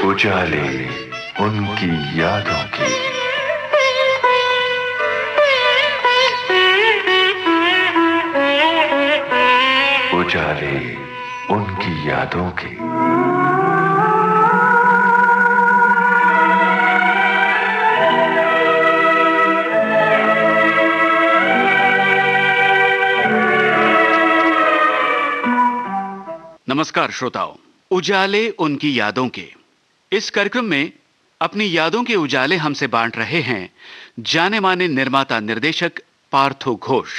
उजाले उनकी यादों की। उजाले उनकी यादों की। नमस्कार श्रोताओं, उजाले उनकी यादों के इस कार्यक्रम में अपनी यादों के उजाले हमसे बांट रहे हैं जाने माने निर्माता निर्देशक पार्थो घोष।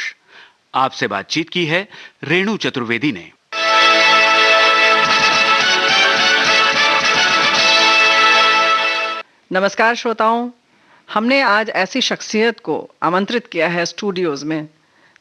आपसे बातचीत की है रेणु चतुर्वेदी ने। नमस्कार श्रोताओं, हमने आज ऐसी शख्सियत को आमंत्रित किया है स्टूडियोज में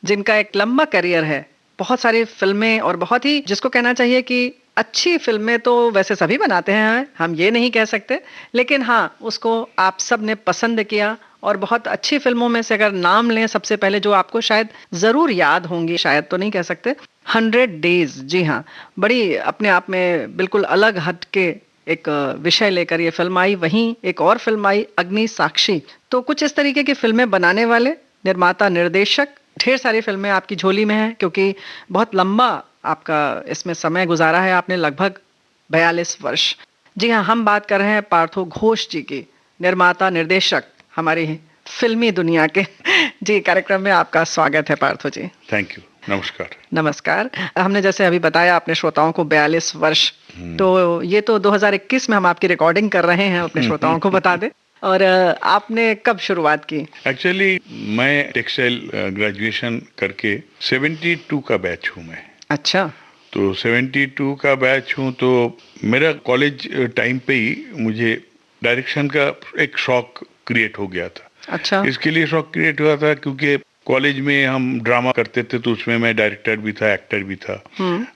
जिनका एक लंबा करियर है, बहुत सारी फिल्में और बहुत ही जिसको कहना चाहिए कि अच्छी फिल्में तो वैसे सभी बनाते हैं, हम ये नहीं कह सकते, लेकिन हाँ, उसको आप सब ने पसंद किया और बहुत अच्छी फिल्मों में से अगर नाम लें सबसे पहले जो आपको शायद जरूर याद होंगी, शायद तो नहीं कह सकते, 100 डेज। जी हाँ, बड़ी अपने आप में बिल्कुल अलग हट के एक विषय लेकर ये फिल्म आई। वहीं एक और फिल्म आई अग्नि साक्षी। तो कुछ इस तरीके की फिल्में बनाने वाले निर्माता निर्देशक, ढेर सारी फिल्में आपकी झोली में हैं क्योंकि बहुत लंबा आपका इसमें समय गुजारा है आपने, लगभग 42 वर्ष। जी हाँ, हम बात कर रहे हैं पार्थो घोष जी की, निर्माता निर्देशक हमारी फिल्मी दुनिया के। जी, कार्यक्रम में आपका स्वागत है पार्थो जी। Thank you. नमस्कार। नमस्कार। हमने जैसे अभी बताया अपने श्रोताओं को 42 वर्ष, तो ये तो 2021 में हम आपकी रिकॉर्डिंग कर रहे हैं, अपने श्रोताओं को बता दें। और आपने कब शुरुआत की? एक्चुअली मैं टेक्सटाइल ग्रेजुएशन करके 72 का बैच हूँ मैं। अच्छा। तो 72 का बैच हूँ, तो मेरा कॉलेज टाइम पे ही मुझे डायरेक्शन का एक शौक क्रिएट हो गया था। अच्छा। इसके लिए शौक क्रिएट हुआ था क्योंकि कॉलेज में हम ड्रामा करते थे, तो उसमें मैं डायरेक्टर भी था, एक्टर भी था।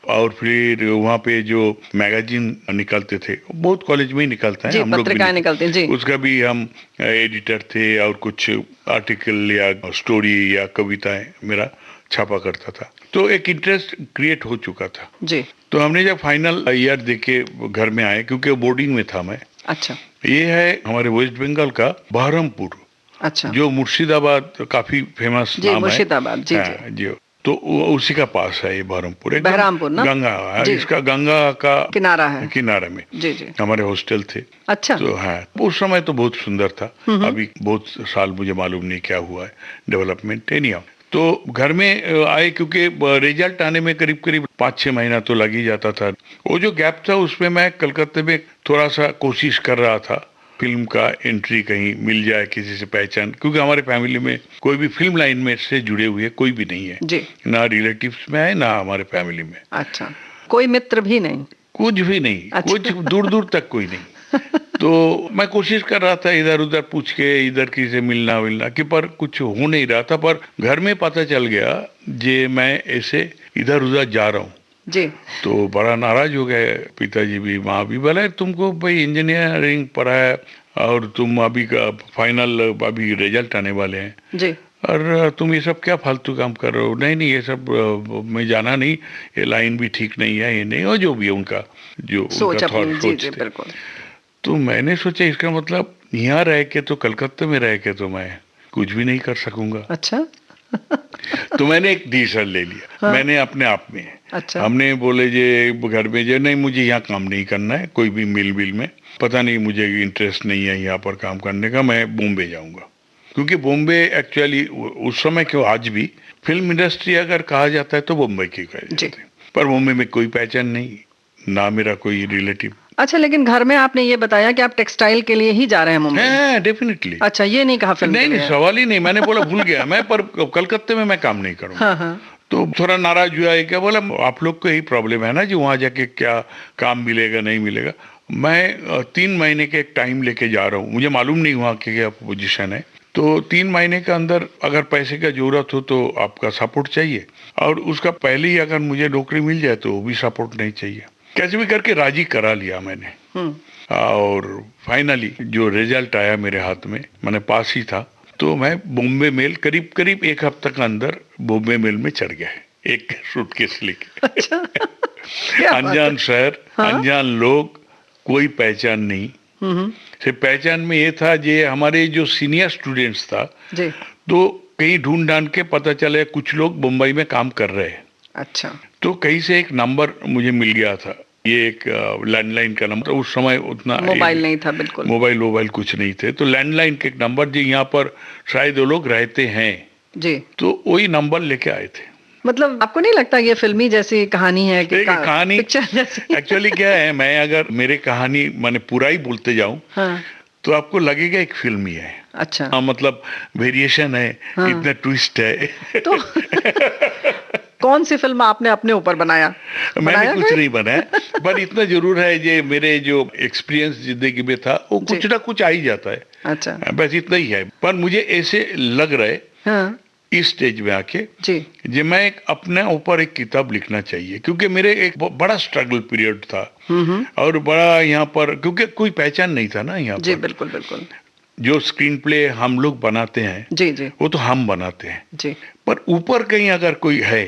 और फिर वहाँ पे जो मैगजीन निकलते थे, बहुत कॉलेज में ही निकलता है, हम लोग पत्रिकाएं निकलते हैं जी, उसका भी हम एडिटर थे और कुछ आर्टिकल या स्टोरी या कविताएं मेरा छापा करता था। तो एक इंटरेस्ट क्रिएट हो चुका था जी। तो हमने जब फाइनल ईयर देके घर में आए, क्योंकि बोर्डिंग में था मैं। अच्छा। ये है हमारे वेस्ट बंगाल का बहरमपुर। अच्छा। जो मुर्शिदाबाद काफी फेमस नाम है। मुर्शिदाबाद जी, जी। तो उसी का पास है ये बहरमपुर, बहरामपुर ना? गंगा, इसका गंगा का किनारा है, किनारे में। जी जी। हमारे हॉस्टल थे। अच्छा। तो हाँ, उस समय तो बहुत सुंदर था। अभी बहुत साल मुझे मालूम नहीं क्या हुआ है डेवलपमेंट। एनीहाउ, तो घर में आए क्योंकि रिजल्ट आने में करीब करीब 5-6 महीना तो लग ही जाता था। वो जो गैप था उसमें मैं कलकत्ते में थोड़ा सा कोशिश कर रहा था फिल्म का एंट्री कहीं मिल जाए, किसी से पहचान, क्योंकि हमारे फैमिली में कोई भी फिल्म लाइन में से जुड़े हुए कोई भी नहीं है जी। ना रिलेटिव्स में है ना हमारे फैमिली में। अच्छा, कोई मित्र भी नहीं? कुछ भी नहीं। अच्छा। कुछ दूर दूर तक कोई नहीं। तो मैं कोशिश कर रहा था इधर उधर पूछ के, इधर किसी से मिलना कि, पर कुछ हो नहीं रहा था। पर घर में पता चल गया जे मैं ऐसे इधर उधर जा रहा हूँ जी। तो बड़ा नाराज हो गए पिताजी भी, माँ भी। बोले तुमको भाई इंजीनियरिंग पढ़ा है और तुम अभी का फाइनल, अभी रिजल्ट आने वाले हैं जी, और तुम ये सब क्या फालतू काम कर रहे हो? नहीं ये सब मैं जाना नहीं, ये लाइन भी ठीक नहीं है, ये नहीं, और जो भी है उनका जो सोच उनका थॉट जी, सोच थे। बिल्कुल। तो मैंने सोचा इसका मतलब यहाँ रह के तो, कलकत्ते में रह के तो मैं कुछ भी नहीं कर सकूंगा। अच्छा। तो मैंने एक डिसीजन ले लिया। हाँ। मैंने अपने आप में। अच्छा। हमने बोले जे घर में जे नहीं, मुझे यहाँ काम नहीं करना है, कोई भी मिल में, पता नहीं मुझे इंटरेस्ट नहीं है यहाँ पर काम करने का, मैं बॉम्बे जाऊंगा। क्योंकि बॉम्बे एक्चुअली उस समय क्यों, आज भी फिल्म इंडस्ट्री अगर कहा जाता है तो बॉम्बे की कही जाती है, पर बॉम्बे में कोई पहचान नहीं, ना मेरा कोई रिलेटिव। अच्छा, लेकिन घर में आपने ये बताया कि आप टेक्सटाइल के लिए ही जा रहे हैं मुंबई? हाँ, डेफिनेटली। अच्छा, ये नहीं कहा फिल्म? नहीं, सवाल ही नहीं। मैंने बोला भूल गया मैं, पर कलकत्ते में मैं काम नहीं करूंगा। हाँ। तो थोड़ा नाराज हुआ है, क्या बोला आप लोग को यही प्रॉब्लम है ना जी, वहां जाके क्या काम मिलेगा नहीं मिलेगा। मैं 3 महीने के एक टाइम लेके जा रहा हूँ, मुझे मालूम नहीं वहाँ की क्या पोजीशन है। तो 3 महीने के अंदर अगर पैसे का जरूरत हो तो आपका सपोर्ट चाहिए, और उसका पहले ही अगर मुझे नौकरी मिल जाए तो वो भी सपोर्ट नहीं चाहिए। कैसे भी करके राजी करा लिया मैंने। और फाइनली जो रिजल्ट आया मेरे हाथ में, मैंने पास ही था, तो मैं बॉम्बे मेल करीब करीब 1 हफ्ते के अंदर बॉम्बे मेल में चढ़ गया, एक सूटकेस लेके। अच्छा। अनजान शहर, अनजान लोग, कोई पहचान नहीं। सिर्फ पहचान में ये था जे हमारे जो सीनियर स्टूडेंट्स था जी। तो कहीं ढूंढ ढांड के पता चले कुछ लोग मुंबई में काम कर रहे हैं। अच्छा। तो कहीं से एक नंबर मुझे मिल गया था, ये एक लैंडलाइन का नंबर। उस समय उतना मोबाइल नहीं था, बिल्कुल मोबाइल कुछ नहीं थे, तो लैंडलाइन के एक नंबर जो यहाँ पर शायद वो लोग रहते हैं जी, तो वही नंबर लेके आए थे। मतलब आपको नहीं लगता ये फिल्मी जैसी कहानी है कि कहानी पिक्चर जैसी? एक्चुअली क्या है, मैं अगर मेरे कहानी मैंने पूरा ही बोलते जाऊं हाँ। तो आपको लगेगा एक फिल्म ही है। अच्छा। हाँ, मतलब वेरिएशन है, हाँ। इतना ट्विस्ट है। तो कौन सी फिल्म आपने अपने ऊपर बनाया? मैंने कुछ कोई? नहीं बनाया, पर इतना जरूर है जे मेरे जो एक्सपीरियंस जिंदगी में था वो जी। कुछ ना कुछ आ ही जाता है। अच्छा। बस इतना ही है। पर मुझे ऐसे लग रहा है हाँ इस स्टेज में आके जी। जे मैं एक अपने ऊपर एक किताब लिखना चाहिए, क्योंकि मेरे एक बड़ा स्ट्रगल पीरियड था और बड़ा यहाँ पर, क्योंकि कोई पहचान नहीं था ना यहाँ जी पर। बिल्कुल बिल्कुल। जो स्क्रीन प्ले हम लोग बनाते हैं जी जी वो तो हम बनाते हैं, जी। पर ऊपर कहीं अगर कोई है,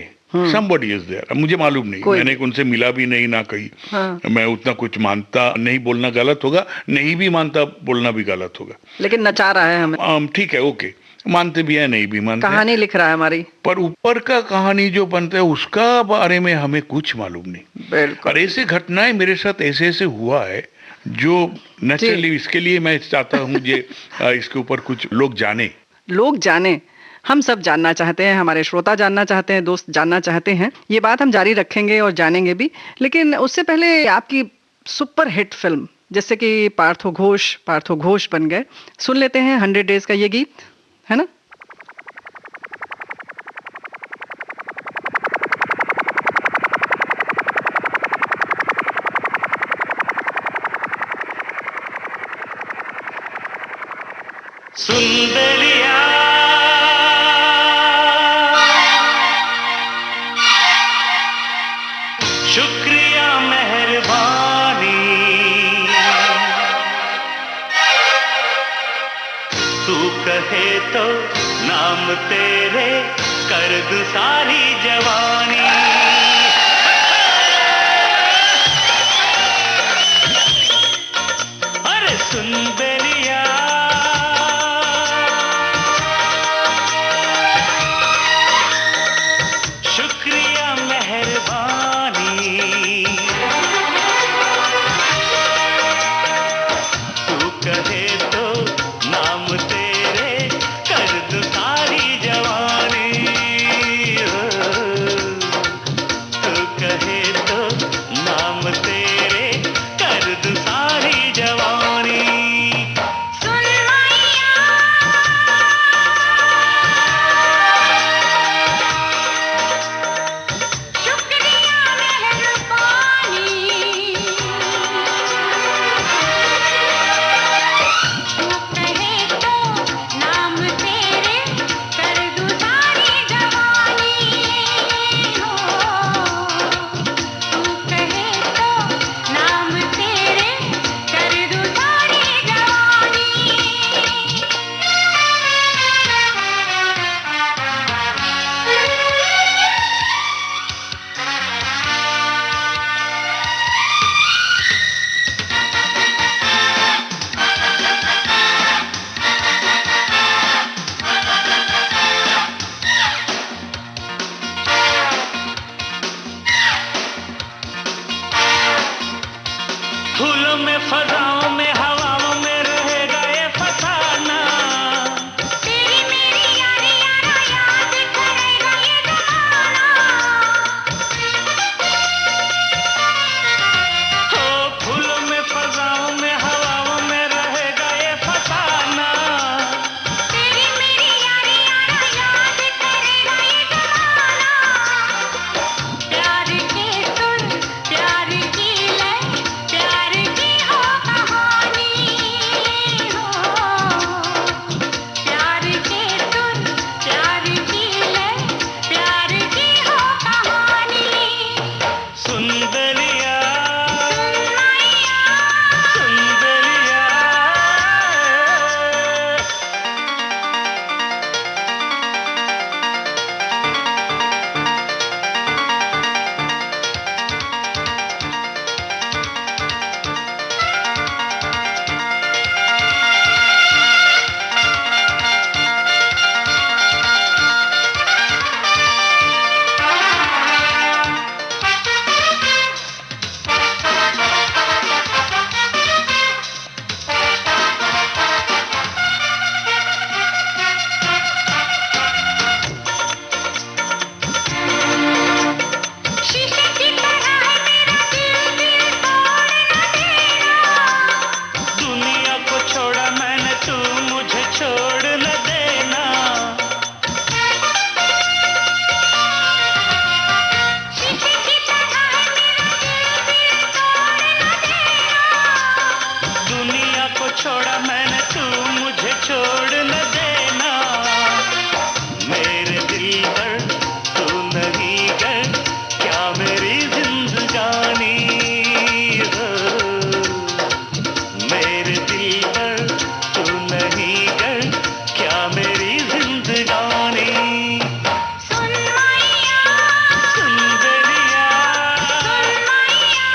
somebody is there, मुझे मालूम नहीं, कोई मैंने उनसे मिला भी नहीं ना कहीं। हाँ। मैं उतना कुछ मानता नहीं, बोलना गलत होगा, नहीं भी मानता बोलना भी गलत होगा। लेकिन नचा रहा है हमें, ठीक है, ओके, मानते भी है नहीं भी मानते हैं। कहानी लिख रहा है हमारी। पर ऊपर का कहानी जो बनता है उसका बारे में हमें कुछ मालूम नहीं। बिल्कुल। और ऐसे घटनाएं मेरे साथ ऐसे ऐसे हुआ है जो नेचुरली, इसके लिए मैं चाहता हूँ जे इसके ऊपर कुछ लोग जाने। लोग जाने, हम सब जानना चाहते हैं, हमारे श्रोता जानना चाहते हैं, दोस्त जानना चाहते हैं। ये बात हम जारी रखेंगे और जानेंगे भी, लेकिन उससे पहले आपकी सुपर हिट फिल्म जैसे कि पार्थो घोष बन गए, सुन लेते हैं 100 डेज का ये गीत, है ना? सुंदरिया शुक्रिया मेहरबानी, तू कहे तो नाम तेरे कर दूं सारी जवानी। अरे सुंदरिया शुक्रिया मेहरबानी, तू कहे तो नाम तेरे कर दूं सारी जवानी। तू कहे तो नाम तेरे कर दूं सारी जवानी। छोड़ा मैंने, तू मुझे छोड़ न देना। मेरे दिल पर तू नहीं गर, क्या मेरी जिंदगानी हो। मेरे दिल पर तू नहीं गर, क्या मेरी जिंदगानी। सुन मैया, सुन बेलिया, सुन मैया।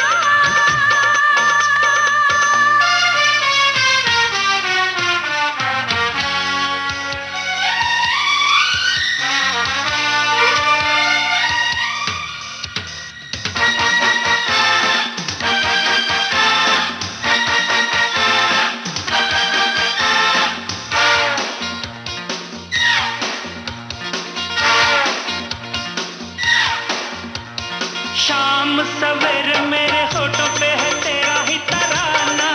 शाम सवेरे मेरे होठों पे है तेरा ही तराना।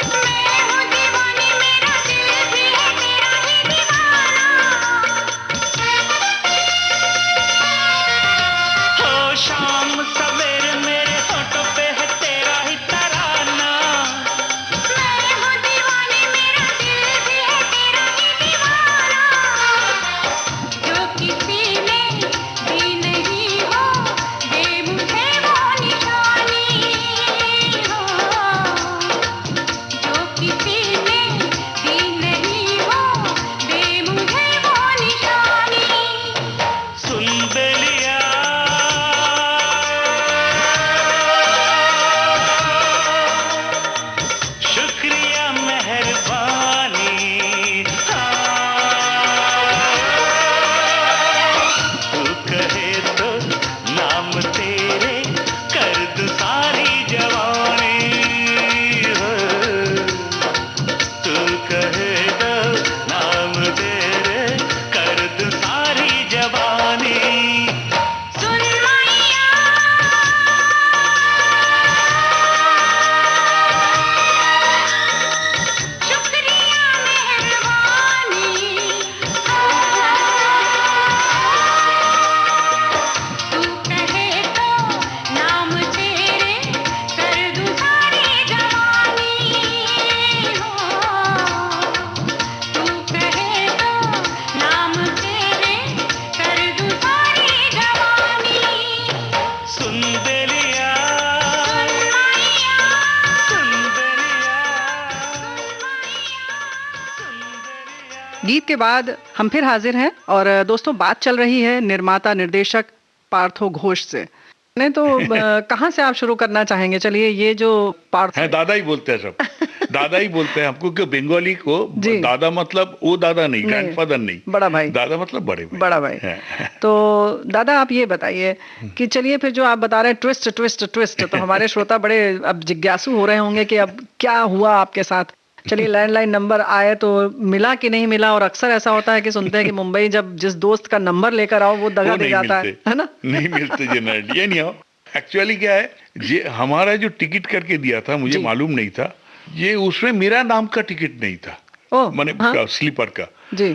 मैं हूँ दीवानी, मेरा दिल भी है तेरा ही दीवाना। हो शाम सवेरे मेरे होठों पे है तेरा ही तराना। मैं हूँ दीवानी, मेरा दिल भी है तेरा ही दीवाना। जो किसी ने दी नहीं हो, दे मुझे वो निशानी हो। जो किसी ने दी नहीं हो, दे मुझे वो निशानी। सुन बेलिया, शुक्रिया मेहरबानी। तू कहे तो नाम तेरे कर दूं सारी जवानी हो। तू कहे तो नाम तेरे कर दूं सारी जवानी। सुन मैया, शुक्रिया मेहरबानी। तू कहे तो नाम तेरे कर दूं सारी जवानी हो। तू कहे तो नाम तेरे कर दूं सारी जवानी। सुन बेलिया, सुन मैया, सुन बेलिया, सुन बेलिया। गीत के बाद हम फिर हाजिर हैं और दोस्तों बात चल रही है निर्माता निर्देशक पार्थो घोष से। नहीं तो कहाँ से आप शुरू करना चाहेंगे? चलिए, ये जो पार्थ है दादा ही बोलते हैं सब, दादा ही बोलते हैं हमको, कि बंगाली को जी। दादा मतलब वो दादा नहीं, ग्रैंडफादर नहीं, बड़ा भाई, दादा मतलब बड़े भाई। बड़ा भाई। है। तो दादा आप ये बताइए कि चलिए फिर जो आप बता रहे हैं ट्विस्ट ट्विस्ट ट्विस्ट, तो हमारे श्रोता बड़े अब जिज्ञासु हो रहे होंगे कि अब क्या हुआ आपके साथ। चलिए, लैंडलाइन नंबर आए तो मिला कि नहीं मिला? और अक्सर ऐसा होता है कि सुनते हैं कि मुंबई जब जिस दोस्त का नंबर लेकर आओ वो दगा वो दे नहीं जाता मिलते, है ना? नहीं मिलते जनरली। ये नहीं हो, एक्चुअली क्या है, ये हमारा जो टिकट करके दिया था, मुझे जी। मालूम नहीं था, ये उसमें मेरा नाम का टिकट नहीं था। ओह, मैंने हाँ। स्लीपर का जी।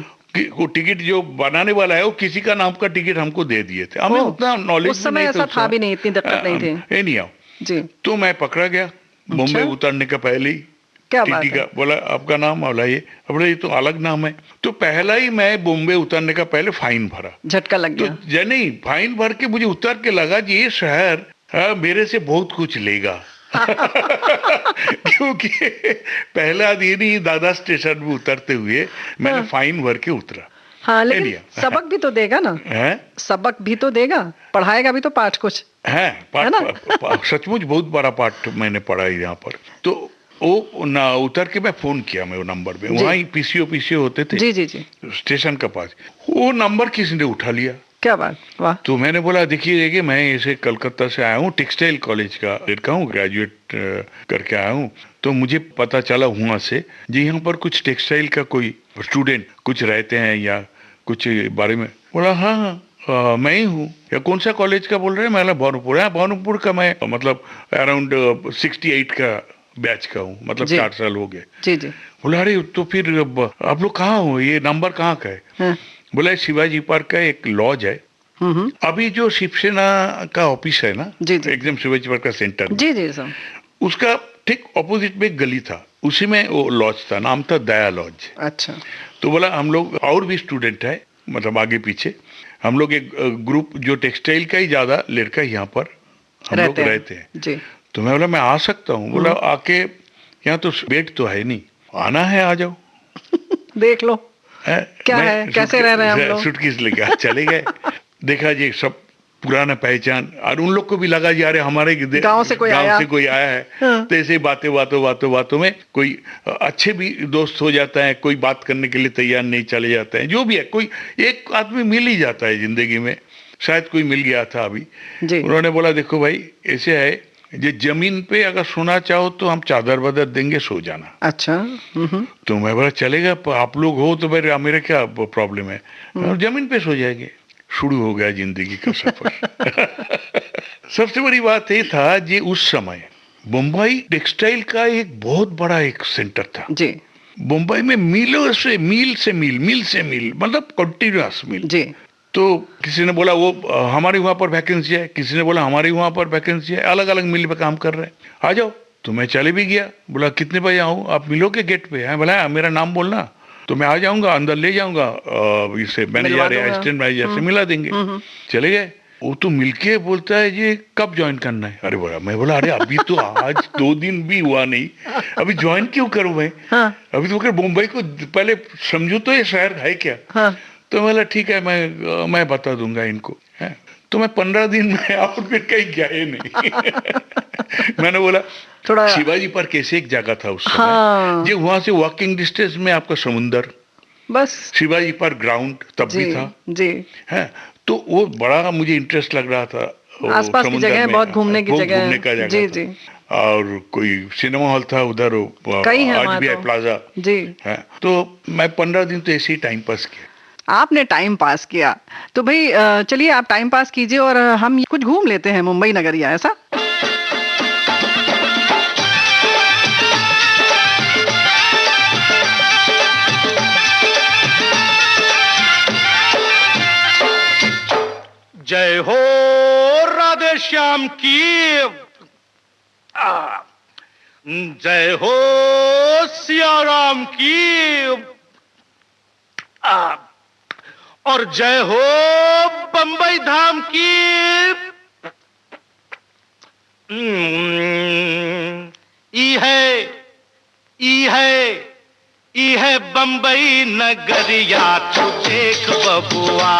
वो टिकट जो बनाने वाला है वो किसी का नाम का टिकट हमको दे दिए थे। हमें ओह, उतना नॉलेज उस समय ऐसा था भी नहीं, इतनी दिक्कत नहीं थी। ये नहीं आओ, जी, तो मैं पकड़ा गया मुंबई उतरने का पहले ही। क्या बात टीटी है? का बोला आपका नाम, बोला ये, बोला ये तो अलग नाम है। तो पहला ही मैं बॉम्बे उतरने का पहले फाइन भरा। झटका लग तो गया। नहीं, फाइन भर के मुझे उतर के लगा कि ये शहर मेरे से बहुत कुछ लेगा। क्योंकि पहला दिन ही दादा स्टेशन में उतरते हुए मैंने फाइन भर के उतरा। हाँ, लेकिन लिया। सबक भी तो देगा ना, है सबक भी तो देगा, पढ़ाएगा भी तो पाठ कुछ। है है ना? सचमुच बहुत बड़ा पाठ मैंने पढ़ा है यहाँ पर। तो वो ना उतर के मैं फोन किया, मैं वो नंबर पे, वहाँ ही पीसीओ होते थे जी जी जी, स्टेशन के पास। वो नंबर किसी ने उठा लिया। क्या बात, वाह। तो मैंने बोला देखिए मैं ऐसे कलकत्ता से आया हूँ, टेक्सटाइल कॉलेज का लड़का हूँ, ग्रेजुएट करके आया हूँ। तो मुझे पता चला वहाँ से जी यहाँ पर कुछ टेक्सटाइल का कोई स्टूडेंट कुछ रहते हैं या कुछ बारे में। बोला हाँ मैं ही हूँ। या कौन सा कॉलेज का बोल रहे हैं? मैं भानुपुर। है भानुपुर का, मैं मतलब अराउंड 68 का बैच का हूँ, मतलब 4 साल हो गए। जी जी। बोला अरे तो फिर आप लोग कहाँ हो, ये नंबर कहाँ का है? हाँ। बोला शिवाजी पार्क का एक लॉज है, अभी जो शिवसेना का ऑफिस है ना, जी जी, एकदम शिवाजी पार्क का सेंटर, जी जी सर, उसका ठीक ऑपोजिट में एक गली था, उसी में वो लॉज था, नाम था दया लॉज। अच्छा। तो बोला हम लोग और भी स्टूडेंट है, मतलब आगे पीछे हम लोग एक ग्रुप जो टेक्सटाइल का ही ज्यादा लड़का यहाँ पर हम लोग रहते हैं। जी। तो मैं बोला मैं आ सकता हूँ? बोला आके, यहाँ तो बेड तो है नहीं, आना है आ जाओ। देख लो है? क्या है, कैसे रह रहे हैं हम लोग। सूटकेस लेके चले गए। देखा जी सब पुराना पहचान, और उन लोग को भी लगा जी अरे हमारे गांव से कोई आया है। हाँ। तो ऐसे बातों में कोई अच्छे भी दोस्त हो जाता है, कोई बात करने के लिए तैयार नहीं चले जाते हैं, जो भी है कोई एक आदमी मिल ही जाता है जिंदगी में। शायद कोई मिल गया था अभी। जी। उन्होंने बोला देखो भाई ऐसे है, ये जमीन पे अगर सोना चाहो तो हम चादर वादर देंगे, सो जाना। अच्छा। तो मैं बोला चलेगा, आप लोग हो तो भाई मेरा क्या प्रॉब्लम है, और जमीन पे सो जाएंगे। शुरू हो गया जिंदगी का सफर। सबसे बड़ी बात ये था जी उस समय मुंबई टेक्सटाइल का एक बहुत बड़ा एक सेंटर था। जी। मुंबई में मील से मील, मतलब कंटिन्यूअस मील। जी। तो किसी ने बोला वो हमारे वहां पर वैकेंसी है, किसी ने बोला हमारे वहां पर वैकेंसी है, अलग अलग मिल पे काम कर रहे हैं, आ जाओ। तो मैं चले भी गया। बोला कितने बजे आऊँ? आप मिलों के गेट पे है? बोला मेरा नाम बोलना तो मैं आ जाऊंगा, अंदर ले जाऊंगा, इसे मैनेजर या असिस्टेंट मैनेजर से मिला देंगे। चले गए। वो तो मिलके बोलता है ये कब ज्वाइन करना है? अरे बोला, मैं बोला अरे अभी तो आज 2 दिन भी हुआ नहीं, अभी ज्वाइन क्यों करूं मैं? हाँ। अभी तो मुंबई को पहले समझो तो ये शहर है क्या। हाँ। तो मैं बोला ठीक है, मैं बता दूंगा इनको, है? तो मैं 15 दिन में और फिर कहीं गया ही नहीं। मैंने बोला थोड़ा शिवाजी पार्क कैसे एक जगह था उस समय। हाँ। जी वहां से वॉकिंग डिस्टेंस में आपका समुंदर, बस शिवाजी पार्क ग्राउंड तब जी। भी था, जी। है? तो वो बड़ा मुझे इंटरेस्ट लग रहा था। वो आसपास की समुंदर जगह में, बहुत घूमने की बहुत जगह घूमने का जगह जी। था। जी। और कोई सिनेमा हॉल था उधर, कई है आज वहाँ भी है तो। प्लाजा, जी। है? तो मैं 15 दिन तो ऐसे ही टाइम पास किया। आपने टाइम पास किया तो भाई चलिए आप टाइम पास कीजिए और हम कुछ घूम लेते हैं मुंबई नगरिया, ऐसा? जय हो राधे श्याम की, जय हो सिया राम की, और जय हो बंबई धाम की। ई है बंबई नगरिया, तू देख बबुआ।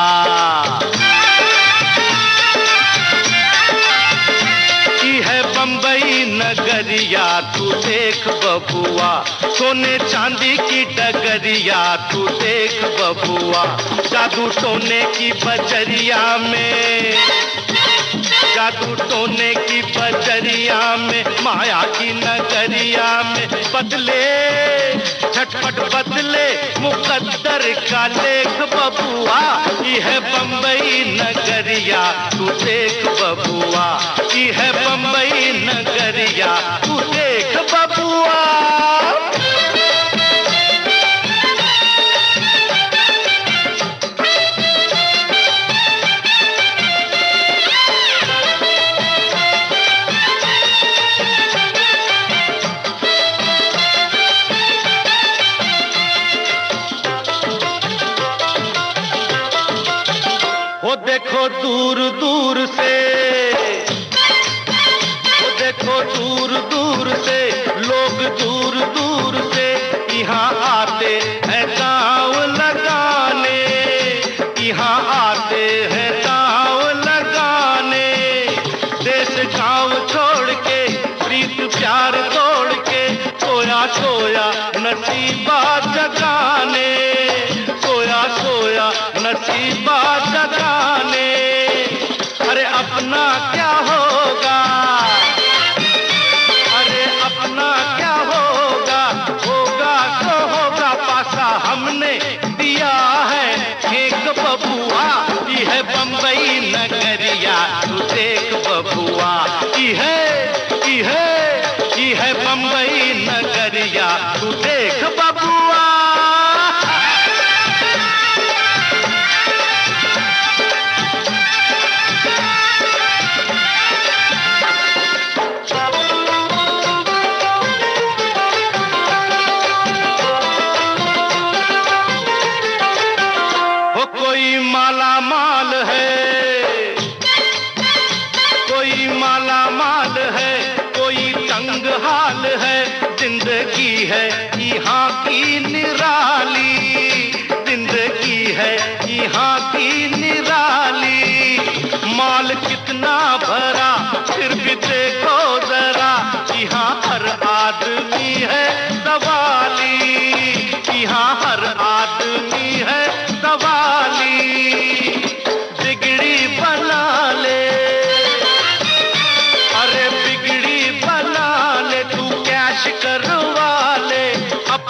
बंबई नगरिया तू देख बबुआ, सोने चांदी की डगरिया तू देख बबुआ। जादू टोने की बजरिया में, जादू टोने की बजरिया में, माया की नगरिया में बदले झटपट बदले मुकद्दर का लेख बबुआ। यह है बंबई नगरिया तू देख बबुआ, यह है बंबई नगरिया तू देख बबुआ। देखो दूर दूर से, वो देखो दूर दूर से लोग दूर दूर से यहाँ आते हैं गाँव लगाने, यहाँ आते हैं गाँव लगाने। देश गाँव छोड़ के प्रीत प्यार तोड़ के सोया सोया नसीबा जगाने, सोया सोया नसीबा जगाने। अरे अपना क्या होगा, अरे अपना क्या होगा, होगा तो होगा पासा हमने दिया है एक बबुआ। ये है बंबई नगरिया तू देख बबुआ, ये है बंबई नगरिया तू देख बबुआ।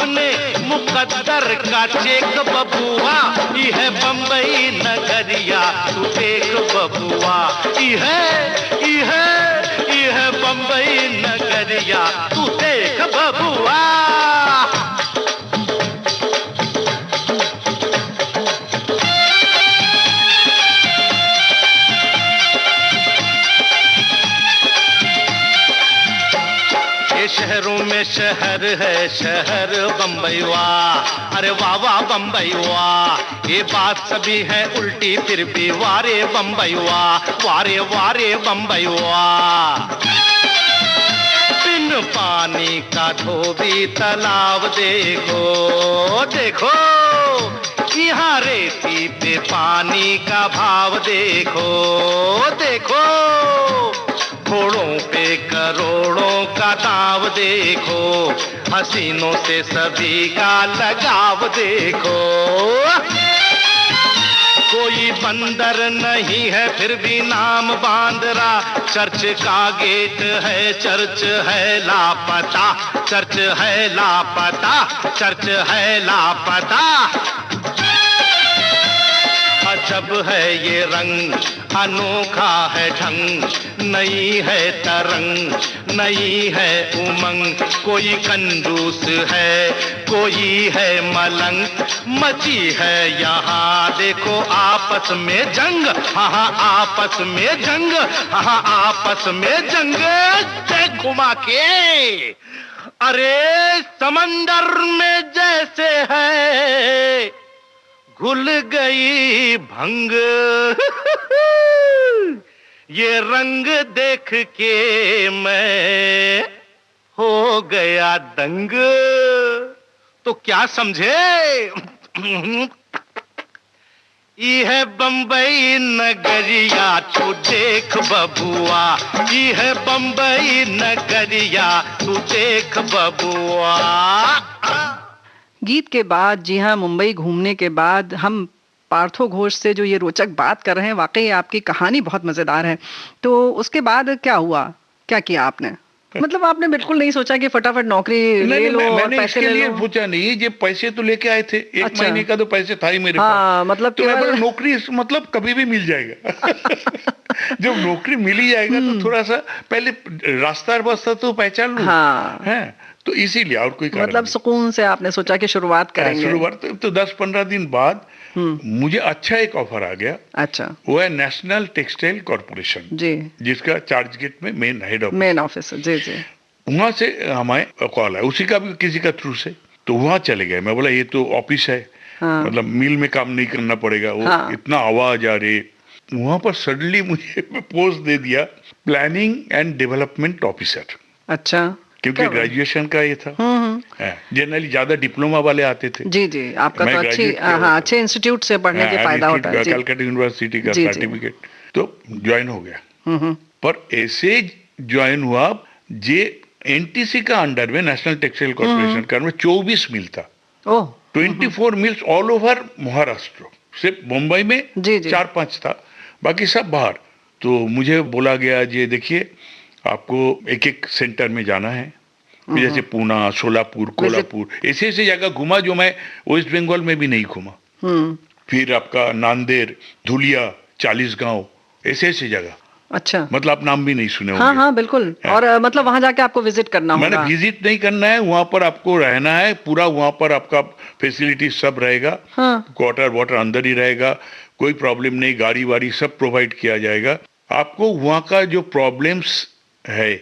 अपने मुकद्दर का चेक बबुआ, ये है बम्बई नगरिया तू देख बबुआ, ये है बम्बई नगरिया तू देख बबुआ। शहरों में शहर है शहर बम्बई वाह, अरे वाह वाह बम्बई वाह, ये बात सभी है उल्टी फिर भी वारे बम्बई वाह, वारे वारे बम्बई वाह। बिन पानी का धोबी तालाब देखो देखो, यहाँ रेती पे पानी का भाव देखो देखो, घोड़ों पे करोड़ों का दाव देखो, हसीनों से सभी का लगाव देखो। कोई बंदर नहीं है फिर भी नाम बांद्रा, चर्च का गेट है चर्च है लापता, चर्च है लापता, चर्च है लापता। अजब है ये रंग अनोखा है ढंग, नई है तरंग नई है उमंग, कोई कंजूस है कोई है मलंग, मची है यहाँ देखो आपस में जंग, हाँ आपस में जंग, हाँ आपस में जंग। देख घुमा के अरे समंदर में जैसे है घुल गई भंग, ये रंग देख के मैं हो गया दंग। तो क्या समझे? ये है बम्बई नगरिया तू देख बबुआ, ये है बम्बई नगरिया तू देख बबुआ। गीत के बाद, जी हाँ, मुंबई घूमने के बाद हम पार्थो घोष से जो ये रोचक बात कर रहे हैं, वाकई आपकी कहानी बहुत मजेदार है। तो उसके बाद क्या हुआ, क्या किया आपने? मतलब आपने बिल्कुल नहीं सोचा कि फटाफट नौकरी ले लो और मैंने पैसे इसके ले लिए लो? पूछा नहीं, ये पैसे तो लेके आए थे, एक अच्छा। महीने का तो पैसे था ही मेरे हाँ, पास। मतलब तो मैं केवल- बोला नौकरी मतलब कभी भी मिल जाएगा। जब नौकरी मिल ही जाएगा तो थोड़ा सा पहले रास्ता बस्ता तो पहचान लूं। हाँ। है तो इसीलिए, और कोई कारण मतलब नहीं। सुकून से आपने सोचा कि शुरुआत करेंगे। शुरुआत तो 10-15 दिन बाद मुझे अच्छा एक ऑफर आ गया। अच्छा वो है नेशनल टेक्सटाइल कॉर्पोरेशन, जी, जिसका चार्ज गेट में main head office. Main office है, जी जी। वहां से हमें कॉल है, उसी का भी किसी का थ्रू से, तो वहां चले गए। मैं बोला ये तो ऑफिस है, हाँ। मतलब मिल में काम नहीं करना पड़ेगा, वो हाँ। इतना आवाज आ रही। वहां पर सडनली मुझे पोस्ट दे दिया प्लानिंग एंड डेवलपमेंट ऑफिसर, अच्छा, क्योंकि क्या बात? ग्रेजुएशन का ये था। जनरली ज्यादा डिप्लोमा वाले आते थे। जी जी, आपका मैं तो अच्छी, graduate किया हाँ, हुआ अच्छे इंस्टीट्यूट से पढ़ने के फायदा होता है। जी। कलकत्ता यूनिवर्सिटी का जी, जी। सर्टिफिकेट, तो ज्वाइन हो गया। हम्म। पर ऐसे ज्वाइन हुआ जे एनटीसी का अंडर में, नेशनल टेक्सटाइल कॉर्पोरेशन का में 24 मिल था। ओह, 24 मिल्स ऑल ओवर महाराष्ट्र, सिर्फ मुंबई में जी, जी। 4-5 था, बाकी सब बाहर। तो मुझे बोला गया ये देखिए आपको एक एक सेंटर में जाना है, जैसे पूना, सोलापुर, कोल्हापुर, ऐसे ऐसे जगह घुमा जो मैं वेस्ट बंगाल में भी नहीं घुमा। फिर आपका नांदेड़, धुलिया, 40 गांव, ऐसे ऐसे जगह, अच्छा, मतलब आप नाम भी नहीं सुने हाँ होंगे। हाँ बिल्कुल। और मतलब वहां जाके आपको विजिट करना मैंने होगा। विजिट नहीं करना है, वहां पर आपको रहना है पूरा, वहां पर आपका फैसिलिटी सब रहेगा। हाँ। क्वार्टर वाटर अंदर ही रहेगा, कोई प्रॉब्लम नहीं, गाड़ी वाड़ी सब प्रोवाइड किया जाएगा। आपको वहां का जो प्रॉब्लम्स है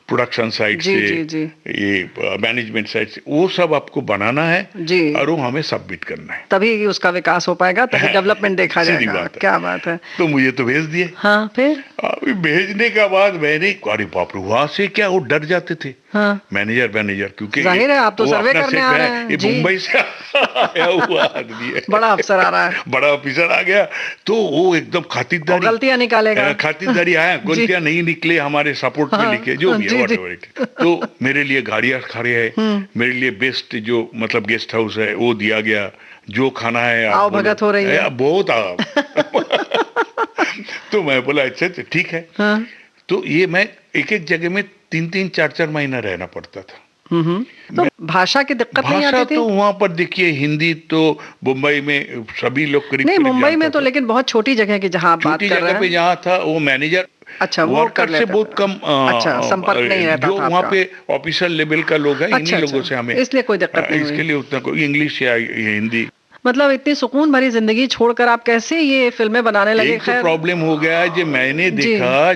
प्रोडक्शन साइड जी, से, जी, जी। ये मैनेजमेंट साइड से, वो सब आपको बनाना है जी। और वो हमें सबमिट करना है। तभी उसका विकास हो पाएगा, तभी डेवलपमेंट देखा सीधी जाएगा। बात है। क्या बात है। तो मुझे तो भेज दिए। हाँ, फिर? अभी भेजने के बाद मैंने, अरे बाप रे, वहां से क्या वो डर जाते थे। हाँ। मैनेजर क्योंकि जाहिर है, आप तो वो सर्वे अपना करने सेट आ है, रहे हैं, ये जी। मुंबई से आया हुआ आदमी है, बड़ा अफसर आ रहा है, बड़ा ऑफिसर आ गया, तो वो एकदम और खातिरदारी, गलतियां निकालेगा। खातिरदारी आया, जी। गलतियां नहीं निकले हमारे सपोर्ट में हाँ, लिखे, जो भी जी, है जी। whatever it is। तो मेरे लिए गाड़ियां खड़े है, मेरे लिए बेस्ट जो मतलब गेस्ट हाउस है वो दिया गया, जो खाना है आप आओ बोलो। भगत हो रही है। बहुत आओ। तो मैं बोला अच्छा ठीक है। हाँ। तो ये मैं एक एक जगह में 3-3, 4-4 महीना रहना पड़ता था। तो भाषा की दिक्कत नहीं भाषा आती थी? तो वहां पर देखिए, हिंदी तो मुंबई में सभी लोग करीब नहीं, करीब मुंबई में जानता तो था। लेकिन बहुत छोटी जगह की जहाँ आप बात छोटी कर रहे जगह पे हैं। जहाँ था वो मैनेजर, अच्छा, वो कर वर्कर से लेता बहुत था। कम अच्छा, संपर्क नहीं रहता जो था वहाँ आपका। पे ऑफिसर लेवल का लोग है, इन्हीं अच्छा, लोगों अच्छा, से हमें इसलिए कोई दिक्कत नहीं हुई। इसके लिए उतना कोई इंग्लिश या हिंदी। मतलब इतनी सुकून भरी जिंदगी छोड़कर आप कैसे ये फिल्में बनाने लगे? एक तो खैर, प्रॉब्लम हो गया जो मैंने जी। देखा,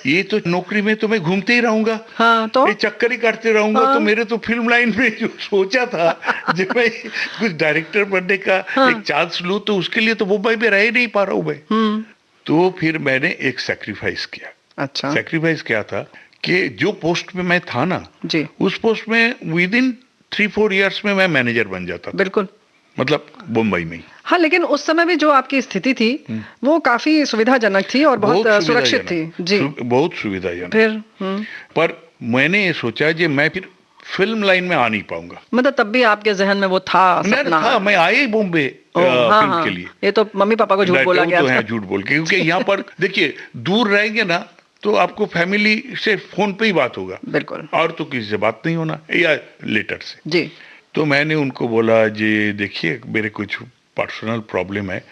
ये तो नौकरी में तो मैं घूमते ही रहूंगा, हाँ, तो ये चक्कर ही काटते रहूंगा। हाँ। तो मेरे तो फिल्म लाइन में जो सोचा था जब मैं कुछ डायरेक्टर बनने का हाँ। एक चांस लूं, तो उसके लिए तो मुंबई में रह ही नहीं पा रहा हूं मैं। हम्म। तो फिर मैंने एक सेक्रीफाइस किया। अच्छा, सेक्रीफाइस क्या था कि जो पोस्ट में मैं था ना, जी, उस पोस्ट में विद इन 3-4 इयर्स में मैं मैनेजर बन जाता था, बिल्कुल। मतलब मुंबई में ही। हाँ, लेकिन उस समय भी जो आपकी स्थिति थी वो काफी सुविधाजनक थी और बहुत सुरक्षित थी। सुविधाजनक, जी। बहुत सुविधाजनक। फिर पर मैंने ये सोचा कि मैं फिर फिल्म लाइन में आ नहीं पाऊंगा। मतलब तब भी आपके जहन में वो था मैं सपना? था, मैं आया ही बॉम्बे ओ, हाँ, फिल्म हाँ, के लिए। ये तो मम्मी पापा को झूठ बोला वो गया तो था। है झूठ बोल के, क्योंकि यहाँ पर देखिए दूर रहेंगे ना तो आपको फैमिली से फोन पे ही बात होगा, बिल्कुल। और तो किसी से बात नहीं होना, या लेटर से। जी। तो मैंने उनको बोला, जी देखिए मेरे कुछ पर्सनल प्रॉब्लम है,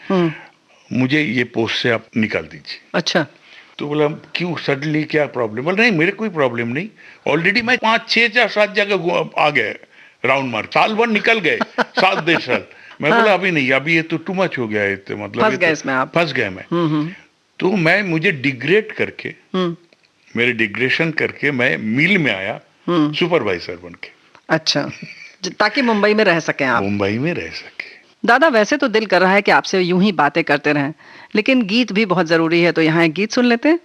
मुझे ये पोस्ट से आप निकाल दीजिए। अच्छा। तो बोला क्यों सडनली, क्या प्रॉब्लम? बोला नहीं मेरे कोई प्रॉब्लम नहीं, ऑलरेडी मैं 5-6-4-7 जगह आ गए, राउंड मार, साल भर निकल गए, 7-10 साल। मैं बोला अभी नहीं, अभी ये तो टू मच हो गया है, तो मतलब फंस ये गए तो इसमें आप। फंस गए मैं। तो मुझे डिग्रेड करके, मेरे डिग्रेशन करके मैं मिल में आया सुपरवाइजर बन के। अच्छा, ताकि मुंबई में रह सकें आप। मुंबई में रह सके। दादा, वैसे तो दिल कर रहा है कि आपसे यूं ही बातें करते रहें, लेकिन गीत भी बहुत जरूरी है, तो यहाँ एक गीत सुन लेते हैं।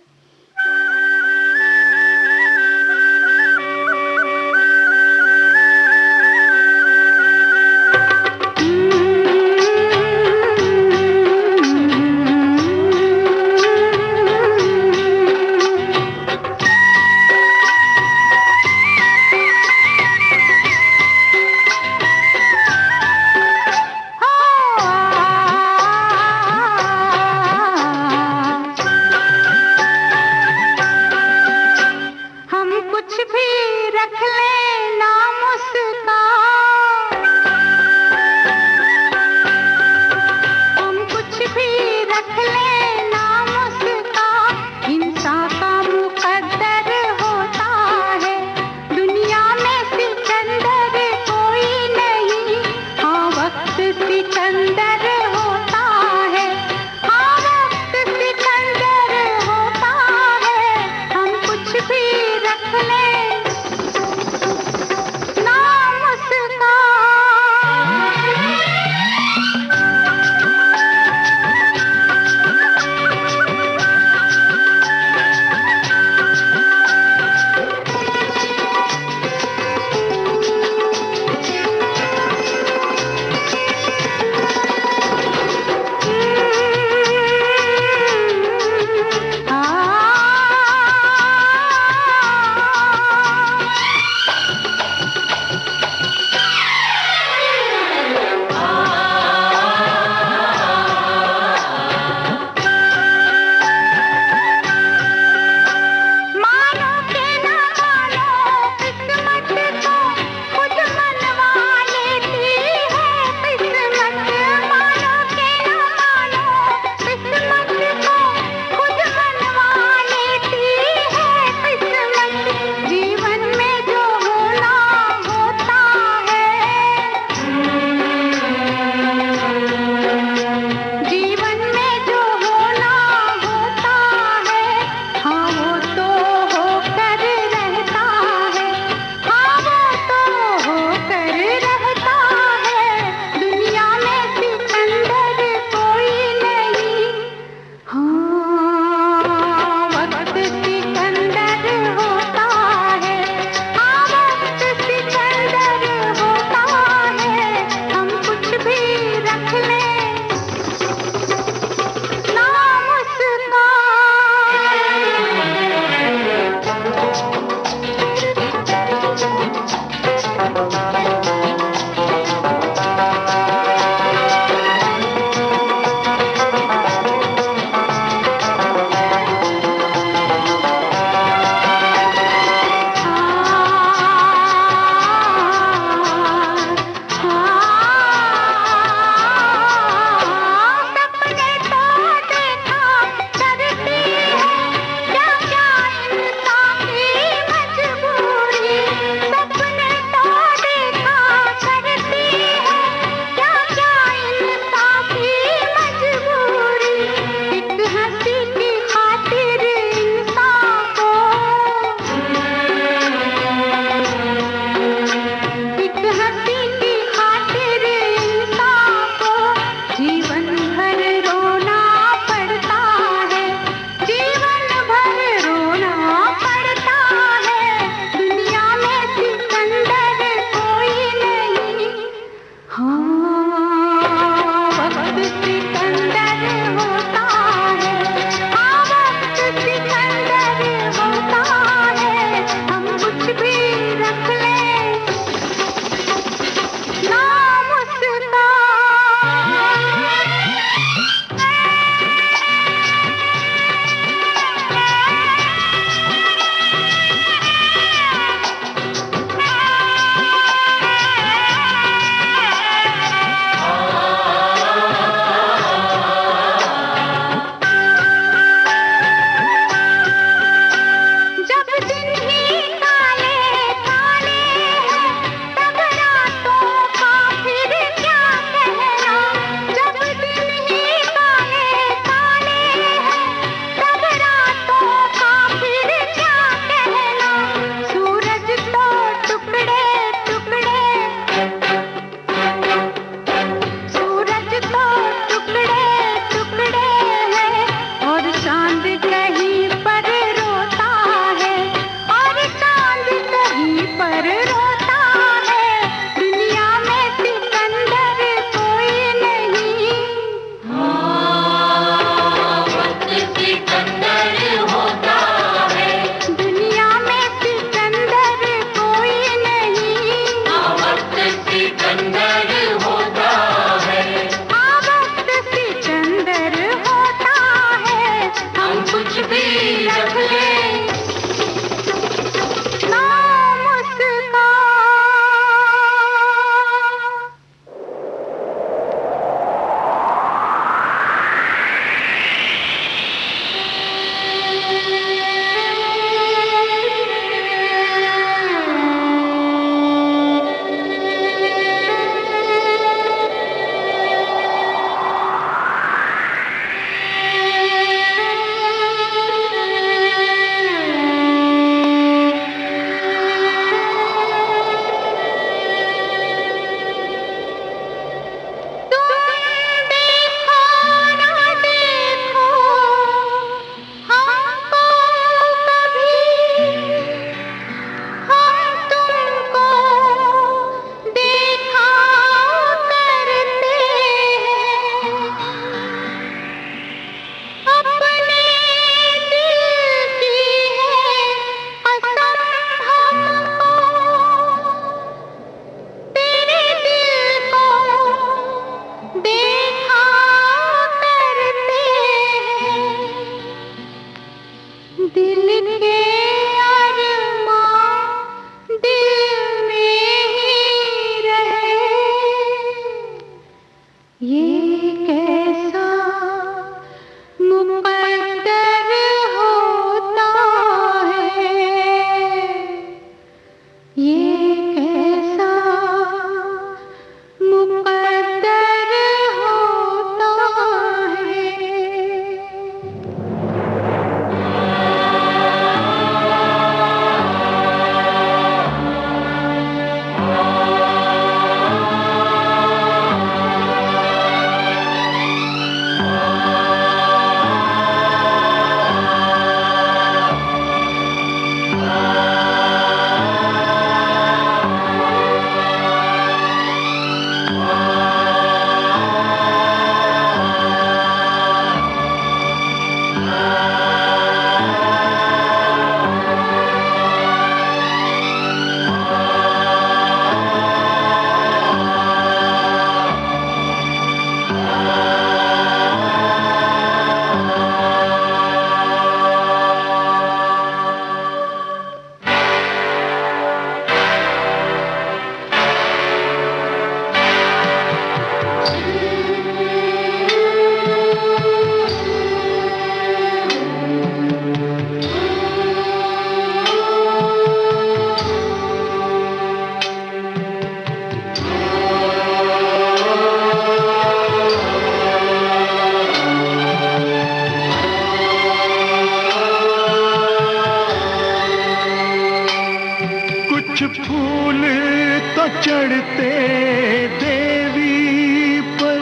देवी पर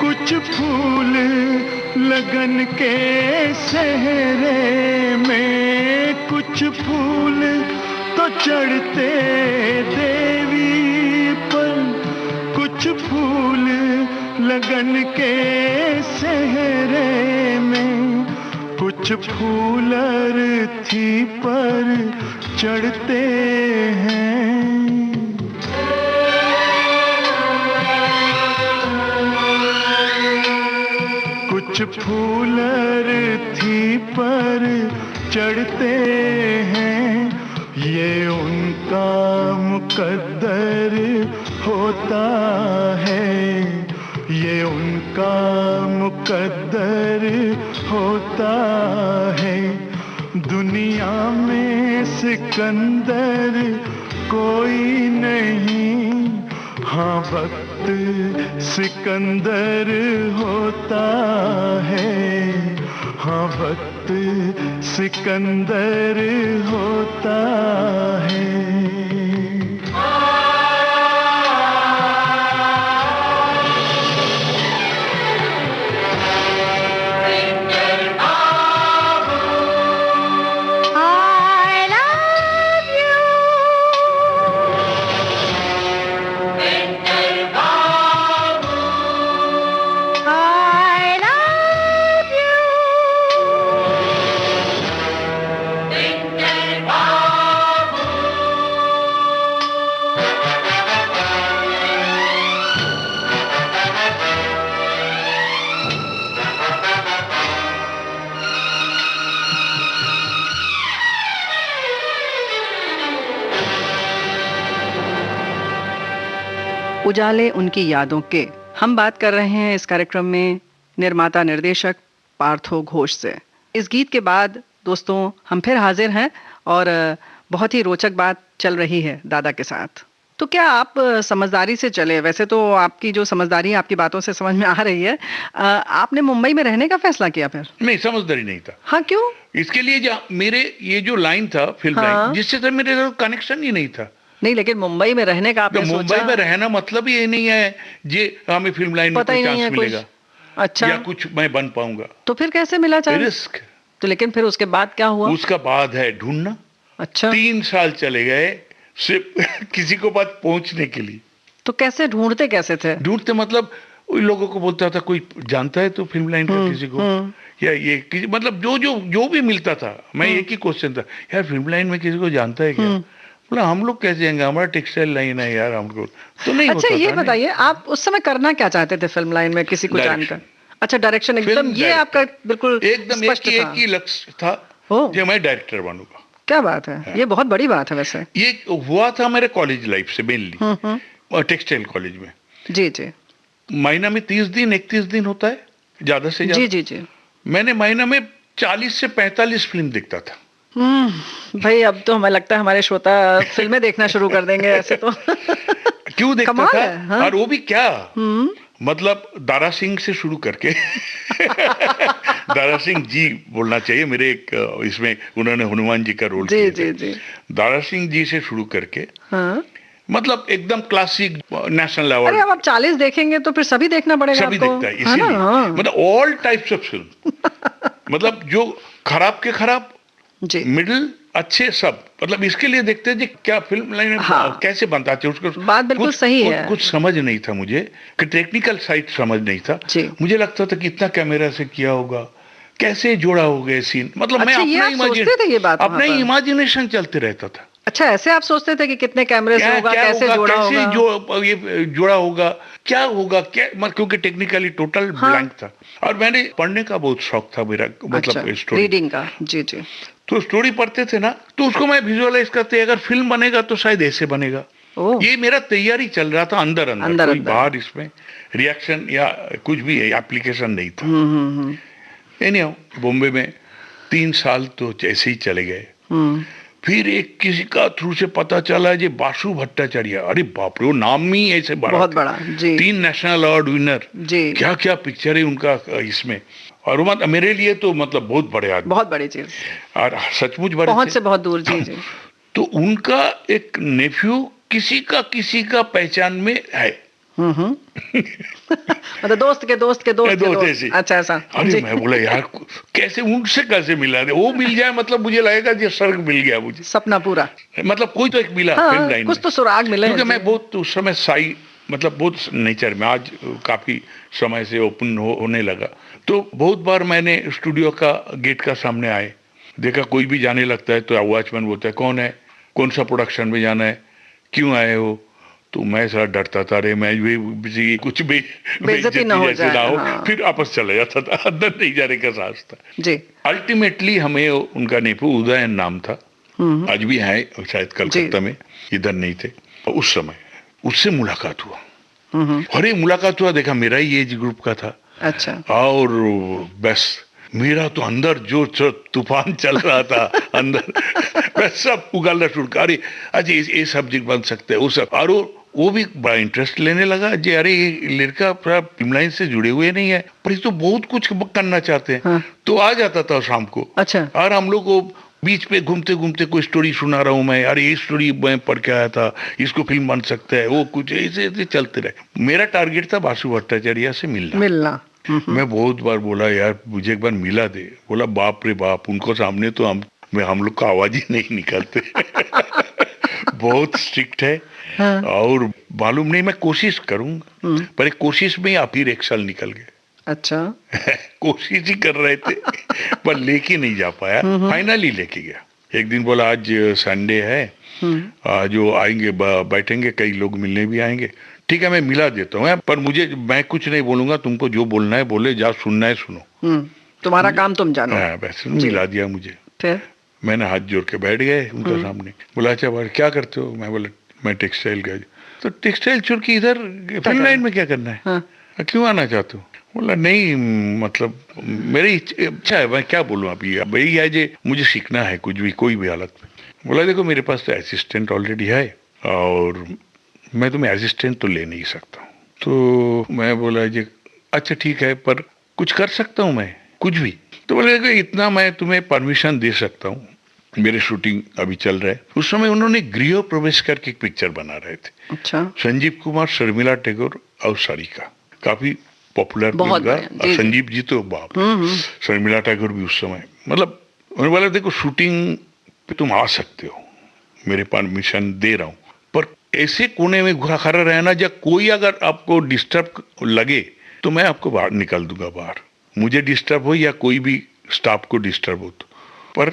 कुछ फूल लगन के सहरे में, कुछ फूल तो चढ़ते देवी पर, कुछ फूल लगन के सहरे में, कुछ फूल अर्थी पर चढ़ते हैं। कुछ फूल अर्थी पर चढ़ते हैं, ये उनका मुकद्दर होता है, ये उनका मुकद्दर होता है। दुनिया में सिकंदर कोई नहीं, हाँ वक्त सिकंदर होता है, हाँ वक्त सिकंदर होता है। उजाले उनकी यादों के। हम बात कर रहे हैं इस कार्यक्रम में निर्माता निर्देशक पार्थो घोष से। इस गीत के बाद दोस्तों हम फिर हाजिर हैं और बहुत ही रोचक बात चल रही है दादा के साथ। तो क्या आप समझदारी से चले? वैसे तो आपकी जो समझदारी आपकी बातों से समझ में आ रही है। आपने मुंबई में रहने का फैसला किया फिर? नहीं, समझदारी नहीं था। हाँ, क्यों? इसके लिए मेरे ये जो लाइन था, फिल्म लाइन, जिससे तो मेरे कनेक्शन ही नहीं था। नहीं, लेकिन मुंबई में रहने का आपने तो मुंबई सोचा? में रहना मतलब ये नहीं है जे हमें फिल्म लाइन में कोई चांस मिलेगा। अच्छा, या कुछ मैं बन पाऊंगा। तो फिर कैसे मिला चांस? रिस्क। तो लेकिन फिर उसके बाद क्या हुआ? उसका बाद है ढूंढना। अच्छा, 3 साल चले गए सिर्फ किसी को पास पहुंचने के लिए। तो कैसे ढूंढते कैसे थे? ढूंढते मतलब उन लोगों को बोलता था, कोई जानता है तो फिल्म लाइन का किसी को, या ये किसी, मतलब जो भी मिलता था। मैं एक ही क्वेश्चन था, यार फिल्म लाइन में किसी को जानता है क्या? बोला हम लोग कैसे जाएंगे, हमारा टेक्सटाइल लाइन है यार, हमको तो नहीं अच्छा, होता ये था। बताइए आप उस समय करना क्या चाहते थे फिल्म लाइन में किसी को जानकर? अच्छा, डायरेक्शन एकदम, ये आपका बिल्कुल एकदम स्पष्ट एक था। ही लक्ष्य था ओह, कि मैं डायरेक्टर बनूंगा। क्या बात है, ये बहुत बड़ी बात है वैसे। ये हुआ था मेरे कॉलेज लाइफ से मेनली, टेक्सटाइल कॉलेज में। जी जी महीना में 30 दिन 31 दिन होता है ज्यादा से ज्यादा। जी जी जी। मैंने महीना में 40 से 45 फिल्म देखता था। भाई अब तो हमें लगता है हमारे श्रोता फिल्में देखना शुरू कर देंगे ऐसे तो। क्यों देखता कमाल था? है, हाँ? और वो भी क्या, मतलब दारा सिंह से शुरू करके दारा सिंह जी बोलना चाहिए, मेरे एक इसमें उन्होंने हनुमान जी का रोल जी किया जी था। जी। दारा सिंह जी से शुरू करके हाँ, मतलब एकदम क्लासिक नेशनल अरे अवार्ड अब आप 40 देखेंगे तो फिर सभी देखना पड़ेगा सभी आपको, देखता है, है ना? इसीलिए हाँ। मतलब ऑल टाइप्स ऑफ फिल्म, मतलब जो खराब के खराब, जी, मिडिल, अच्छे, सब। मतलब इसके लिए देखते हैं जी क्या फिल्म लाइन हाँ। कैसे बनता है उसको। बात बिल्कुल सही है। कुछ समझ नहीं था मुझे, कि टेक्निकल साइड समझ नहीं था। जी। मुझे लगता था कि इतना कैमरा से किया होगा, कैसे जोड़ा होगा सीन, मतलब मैं अच्छा, ये अपना आप सोचते थे ये बात वहाँ अपना पर? इमेजिनेशन चलते रहता था। अच्छा, ऐसे आप सोचते थे कि कितने कैमरे से होगा, कैसे जोड़ा कैसे होगा? ये जोड़ा होगा, क्या होगा, क्या मतलब, क्योंकि टेक्निकली टोटल ब्लैंक था। और मैंने पढ़ने का बहुत शौक था मेरा, मतलब स्टोरी रीडिंग का। जी जी। तो स्टोरी पढ़ते थे ना, तो उसको मैं विजुअलाइज करते, अगर फिल्म बनेगा तो शायद ऐसे बनेगा। ओह, ये मेरा तैयारी चल रहा था अंदर अंदर कोई अंदर। बाहर इसमें रिएक्शन या कुछ भी एप्लीकेशन नहीं था। एनीहाउ, बॉम्बे में 3 साल तो ऐसे ही चले गए। फिर एक किसी का थ्रू से पता चला जी बासु भट्टाचार्य, अरे बाप रे, वो नाम ही ऐसे बड़ा बहुत था। बड़ा, जी। 3 नेशनल अवार्ड विनर, जी। क्या क्या पिक्चर है उनका इसमें। और वो मेरे लिए तो मतलब बहुत बड़े आदमी, बहुत बड़ी चीज, और सचमुच बड़े पहुंच थे। से बहुत दूर। जी जी। तो उनका एक नेफ्यू किसी का पहचान में है। मतलब दोस्त के दोस्त के दोस्त के दोस्त दोस्त। ऐसे। अच्छा ऐसा। अरे जी। मैं बोला यार कैसे उनसे कैसे मिला दे, वो मिल जाए मतलब मुझे लगेगा ये स्वर्ग मिल गया मुझे, सपना पूरा। मतलब कोई तो एक मिला हाँ, फिल्म लाइन कुछ में। तो सुराग मिले। क्योंकि जी। मैं बहुत उस समय साई, मतलब बहुत नेचर में, आज काफी समय से ओपन होने लगा, तो बहुत बार मैंने स्टूडियो का गेट का सामने आए, देखा कोई भी जाने लगता है तो वॉचमैन बोलता है कौन है, कौन सा प्रोडक्शन में जाना है, क्यों आए हो, तो मैं सारा डरता था, रे मैं भी कुछ भी बेइज्जती ना हो जैसे जाए, ना हो, हाँ। फिर वापस चला जाता था, अंदर नहीं जाने का साहस था। जी। अल्टीमेटली हमें उनका नेपू उदयन नाम था, आज भी है शायद कलकत्ता में, इधर नहीं थे उस समय, उससे मुलाकात हुआ। अरे मुलाकात हुआ, देखा मेरा ही एज ग्रुप का था। अच्छा। और बस मेरा तो अंदर जो तूफान चल रहा था अंदर बस सब उगलना शुरू कर, अरे अच्छा ये सब्जेक्ट बन सकते हैं वो सब, और वो भी बड़ा इंटरेस्ट लेने लगा जी, अरे ये लड़का पूरा फिल्म लाइन से जुड़े हुए नहीं है पर ये तो बहुत कुछ करना चाहते हैं। हाँ। तो आ जाता था शाम को। अच्छा। और हम लोग को बीच पे घूमते घूमते कोई स्टोरी सुना रहा हूँ मैं, अरे ये स्टोरी मैं पढ़ के आया था, इसको फिल्म बन सकता है, वो कुछ ऐसे ऐसे चलते रहे। मेरा टारगेट था बासु भट्टाचार्य से मिलना। मैं बहुत बार बोला यार मुझे एक बार मिला दे, बोला बाप रे बाप, उनको सामने तो हम लोग का आवाज ही नहीं निकलते बहुत स्ट्रिक्ट है। हाँ। और मालूम नहीं, मैं कोशिश करूंगा, पर एक कोशिश में आप ही एक साल निकल गए। अच्छा। कोशिश ही कर रहे थे पर लेके नहीं जा पाया, फाइनली लेके गया। एक दिन बोला आज संडे है, जो आएंगे बैठेंगे, कई लोग मिलने भी आएंगे, ठीक है मैं मिला देता हूँ, पर मैं कुछ नहीं बोलूंगा, तुमको जो बोलना है बोले, जा सुनना है सुनो, तुम्हारा काम तुम जानो। हाँ बस मिला दिया मुझे। फिर मैंने हाथ जोड़ के बैठ गए उनके सामने, बोला अच्छा भाई क्या करते हो, मैं बोला मैं टेक्सटाइल का। तो टेक्सटाइल छोड़ के इधर फिल्म लाइन में क्या करना है, हाँ। क्यों आना चाहते हो, बोला नहीं मतलब मेरी इच्छा है, मैं क्या बोलूँ अभी, यही है जे मुझे सीखना है कुछ भी, कोई भी हालत में। बोला देखो मेरे पास तो असिस्टेंट ऑलरेडी है और मैं तुम्हें असिस्टेंट तो ले नहीं सकता हूँ। तो मैं बोला जी अच्छा ठीक है, पर कुछ कर सकता हूँ मैं कुछ भी। तो बोले देखो इतना मैं तुम्हें परमिशन दे सकता हूँ, मेरे शूटिंग अभी चल रहा है। उस समय उन्होंने गृह प्रवेश करके एक पिक्चर बना रहे थे। अच्छा। संजीव कुमार, शर्मिला टैगोर और सारिका, काफी पॉपुलर बहुत फिल्म बढ़िया, जी, जी। संजीव जी तो बाप, शर्मिला टैगोर भी उस समय, मतलब उन्होंने बोला देखो शूटिंग पे तुम आ सकते हो, मेरे परमिशन दे रहा हूँ, पर ऐसे कोने में घुरा खड़ा रहना, जब कोई अगर आपको डिस्टर्ब लगे तो मैं आपको बाहर निकाल दूंगा, बाहर मुझे डिस्टर्ब हो या कोई भी स्टाफ को डिस्टर्ब हो तो, पर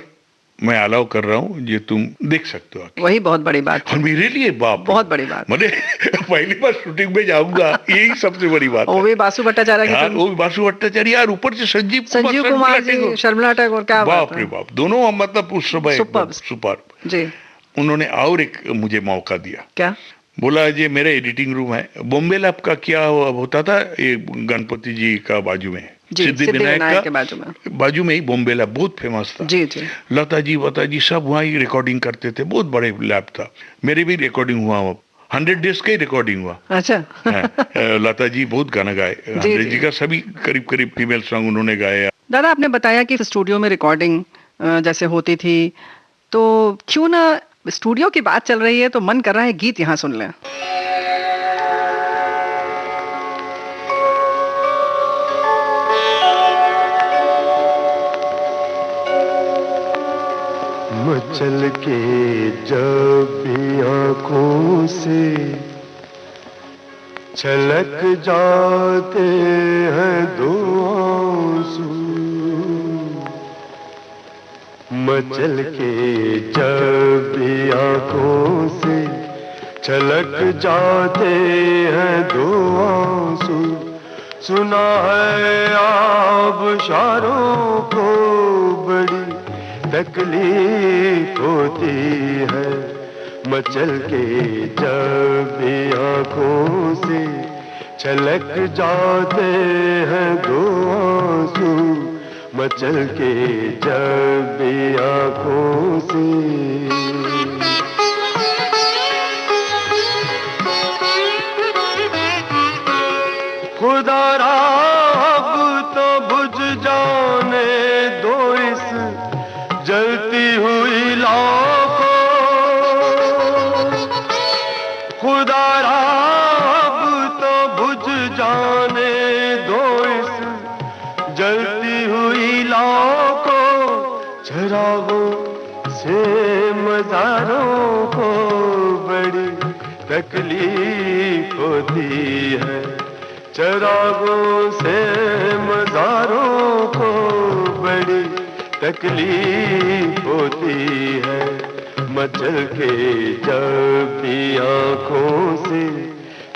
मैं अलाउ कर रहा हूँ, ये तुम देख सकते हो आके। वही बहुत बड़ी बात और है। मेरे लिए बाप बहुत बड़ी बात। मैंने पहली बार शूटिंग में जाऊंगा, यही सबसे बड़ी बात वो है। भी बासु भट्टाचार्य की यार फिल्म। वो भी बासु भट्टाचार्य, यार ऊपर से संजीव कुमार जी, टैगोर। शर्मिला टैगोर, क्या बात बाप रे है। बाप, दोनों मतलब उस समय Superb। सुपर। जी। उन्होंने और एक मुझे मौका दिया, क्या? बोला ये मेरा एडिटिंग रूम है, बॉम्बे लैब का क्या होता था, ये गणपति जी का बाजू में, जी, सिद्धिविनायक के बाजू में ही बॉम्बे लैब बहुत फेमस था। जी जी। लता जी सब वहाँ ही रिकॉर्डिंग करते थे, बहुत बड़े लैब था। मेरी भी रिकॉर्डिंग हुआ, 100 डेज का ही रिकॉर्डिंग हुआ। अच्छा। हाँ, लता जी बहुत गाना गाए, 100 जी का सभी करीब करीब फीमेल सॉन्ग उन्होंने गाए। दादा आपने बताया कि स्टूडियो में रिकॉर्डिंग जैसे होती थी, तो क्यों ना स्टूडियो की बात चल रही है तो मन कर रहा है गीत यहाँ सुन लें। मचल के जब भी आंखों से छलक जाते हैं दो आंसू, मचल के जब भी आंखों से छलक जाते हैं दो आंसू, सुना है आबशारों को बड़ी तकलीफ होती है, मचल के जब भी आंखों से छलक जाते हैं दो आंसू, मचल के जब भी आंखों से। खुदारा अब तो बुझ जाने दो इस जलती हुई लौ को, जाने दो इस जलती हुई लौ को, चरागों से मज़ारों को बड़ी तकलीफ होती है, चरागों से मज़ारों को बड़ी तकलीफ होती है। मचल के जब भी आँखों से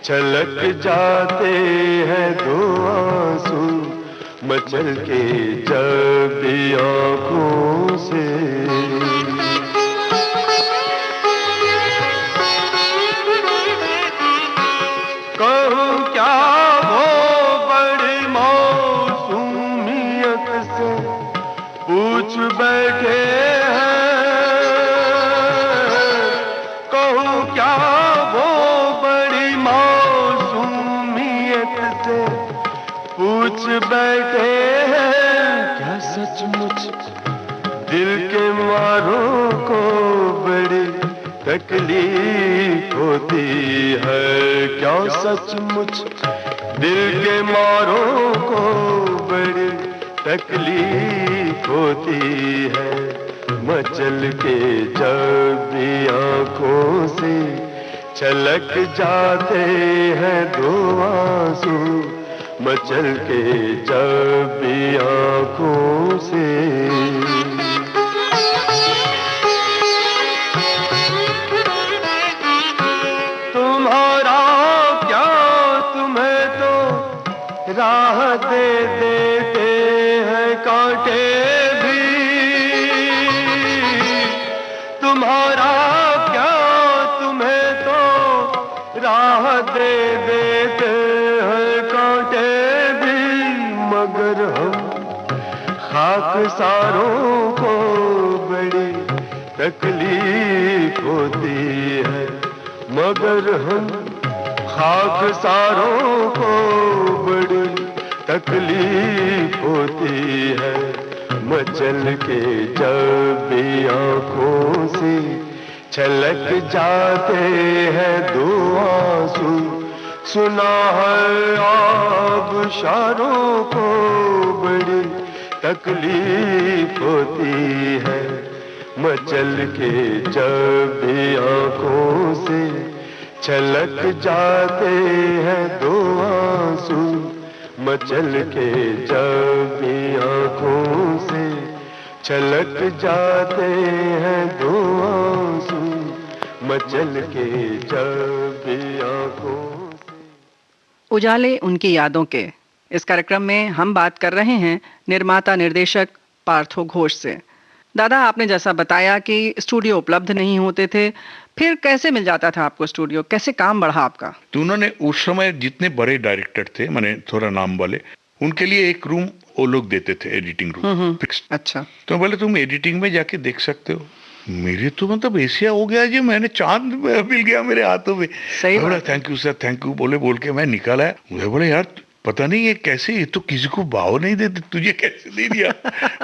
छलक जाते हैं दो आंसू, मचल के जब भी आँखों से। कहूँ क्या वो बड़ी मौसूमियत से पूछ बैठे हैं, कहूँ क्या वो बड़ी मौसूमियत से पूछ बैठे हैं, क्या सचमुच दिल के मारों को बड़ी तकलीफ होती है, क्या सचमुच दिल के मारों को बड़ी तकलीफ होती है। मचल के जब भी आँखों से छलक जाते हैं दो आंसू, मचल के जब भी आँखों से। तुम्हारा क्या, तुम्हें तो राह दे देते हैं कांटे भी, तुम्हारा क्या, तुम्हें तो राह दे देते हैं कांटे भी, मगर हम खाकसारों को बड़ी तकलीफ होती है, मगर हम खाकसारों को बड़ी तकलीफ होती है। मचल के जब भी आँखों से छलक जाते हैं दो आंसू, सुना है आबशारों को बड़ी तकलीफ होती है। मचल के जब भी आँखों से छलक जाते हैं दो आंसू, मचल के जब भी आँखों से छलक जाते हैं दो आंसू, मचल के जब भी आँखों से। उजाले उनकी यादों के इस कार्यक्रम में हम बात कर रहे हैं निर्माता निर्देशक पार्थो घोष से। दादा, आपने जैसा बताया कि स्टूडियो उपलब्ध नहीं होते थे, फिर कैसे मिल जाता था आपको स्टूडियो, कैसे काम बढ़ा आपका? तो उन्होंने उस समय जितने बड़े डायरेक्टर थे, मैंने थोड़ा नाम वाले, उनके लिए एक रूम वो लोग देते थे, एडिटिंग रूम फिक्स। अच्छा। तो बोले तुम एडिटिंग में जाके देख सकते हो। मेरे तो मतलब एशिया हो गया जी, मैंने चांद मिल गया मेरे हाथों में। सही बोला बात है। Thank you sir, thank you बोल के मैं निकल आया। मुझे बोले यार पता नहीं ये कैसे, ये तो किसी को भाव नहीं देते, तुझे कैसे दे दिया?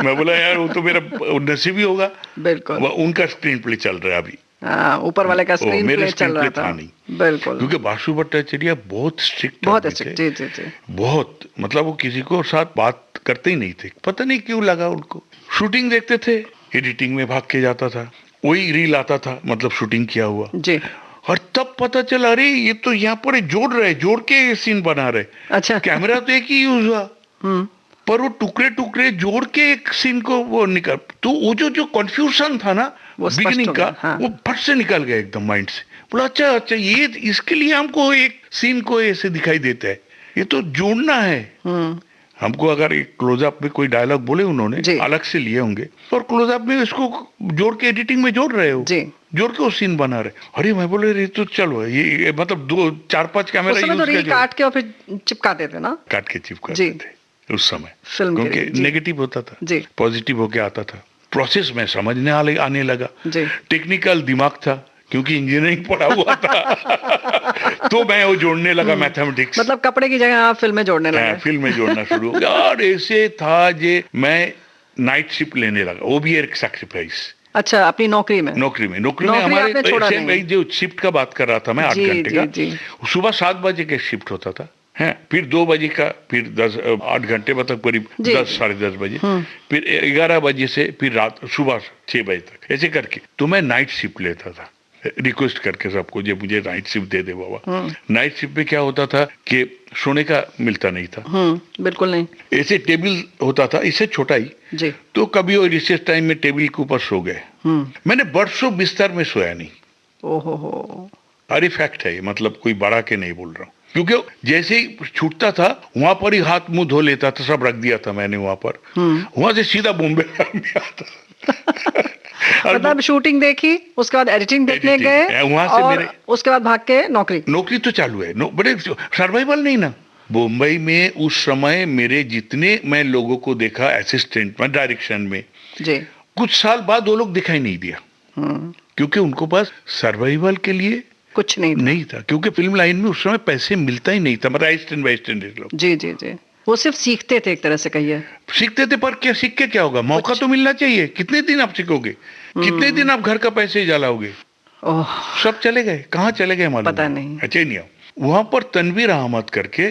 मैं बोला यार वो तो मेरा नसीब ही होगा। बिल्कुल। उनका स्क्रीन प्ले चल रहा है अभी। हाँ, ऊपर वाले का स्क्रीन मेरा प्ले चल रहा था था। नहीं। बिल्कुल। क्योंकि बासु भट्टाचार्य बहुत स्ट्रिक्ट, बहुत स्ट्रिक्ट, जी जी जी। बहुत, मतलब वो किसी को साथ बात करते ही नहीं थे, पता नहीं क्यों लगा उनको। शूटिंग देखते थे, एडिटिंग में भाग के जाता था, वही रील आता था, मतलब शूटिंग किया हुआ जी। और तब पता चला अरे ये तो यहाँ पर जोड़ के सीन बना रहे। अच्छा। कैमरा तो एक ही यूज हुआ, पर वो टुकड़े जोड़ के एक सीन को वो निकल, तो वो जो कंफ्यूजन था ना वो स्पष्ट बिगिनिंग हो का, गया, हाँ। वो फट से निकल गया एकदम माइंड से। बोला अच्छा ये इसके लिए हमको एक सीन को ऐसे दिखाई देता है, ये तो जोड़ना है। हमको अगर एक क्लोजअप में कोई डायलॉग बोले उन्होंने अलग से लिए होंगे, और क्लोजअप में इसको जोड़ के एडिटिंग में जोड़ रहे हो जी, जोड़ के वो सीन बना रहे। अरे मैं बोले रे तो चलो ये मतलब 2-4-5 कैमरा यूज करके काट के और फिर चिपका देते ना, काट के चिपका देते उस समय फिल्म, क्योंकि नेगेटिव होता था, पॉजिटिव होके आता था। प्रोसेस में समझने आने लगा, टेक्निकल दिमाग था क्योंकि इंजीनियरिंग पढ़ा हुआ था तो मैं वो जोड़ने लगा मैथमेटिक्स। मतलब कपड़े की जगह आप फिल्म में जोड़ने लगे। फिल्म में जोड़ना शुरू हो गया। और ऐसे था जे मैं नाइट शिफ्ट लेने लगा, वो भी एक सैक्रिफाइस। अच्छा, अपनी नौकरी में हमारे जो शिफ्ट का बात कर रहा था मैं, 8 घंटे का, सुबह 7 बजे के शिफ्ट होता था, है, फिर 2 बजे का, फिर 8 घंटे मतलब करीब जी। 10 साढ़े 10 बजे, फिर 11 बजे से फिर रात सुबह 6 बजे तक, ऐसे करके। तो मैं नाइट शिफ्ट लेता था, रिक्वेस्ट करके सबको, जो मुझे नाइट शिफ्ट दे दे बाबा। नाइट शिफ्ट में क्या होता था कि सोने का मिलता नहीं था, बिल्कुल नहीं। ऐसे टेबल होता था, इससे छोटा ही। जी। तो कभी वो रिसेस टाइम में टेबल के ऊपर सो गए। मैंने बरसों बिस्तर में सोया नहीं। ओहो हो। अरे फैक्ट है ये, मतलब कोई बड़ा के नहीं बोल रहा हूँ, क्योंकि जैसे ही छूटता था वहां पर ही हाथ मुंह धो लेता था, सब रख दिया था मैंने वहां पर। वहां से सीधा बॉम्बे में आता। मतलब शूटिंग देखी, उसके बाद एडिटिंग देखने Editing, गए, वहां से और मेरे- उसके बाद भाग के नौकरी। नौकरी तो चालू है, बड़े सर्वाइवल नहीं ना। बम्बई में उस समय मेरे जितने मैं लोगों को देखा असिस्टेंट में, डायरेक्शन में, जी। कुछ साल बाद वो लोग दिखाई नहीं दिया, क्योंकि उनको पास सर्वाइवल के लिए कुछ नहीं था। नहीं था, क्योंकि फिल्म लाइन में उस समय पैसे मिलता ही नहीं था, मतलब असिस्टेंट लोग जी जी जी। वो सिर्फ सीखते थे, एक तरह से कहिए। सीखते थे, पर क्या सीख के क्या होगा? मौका तो मिलना चाहिए। कितने दिन आप सीखोगे? कितने दिन आप घर का पैसे जलाओगे? ओह। सब चले गए, कहाँ चले गए मालूम पता नहीं। अच्छा ही नहीं। वहां पर तनवीर अहमद करके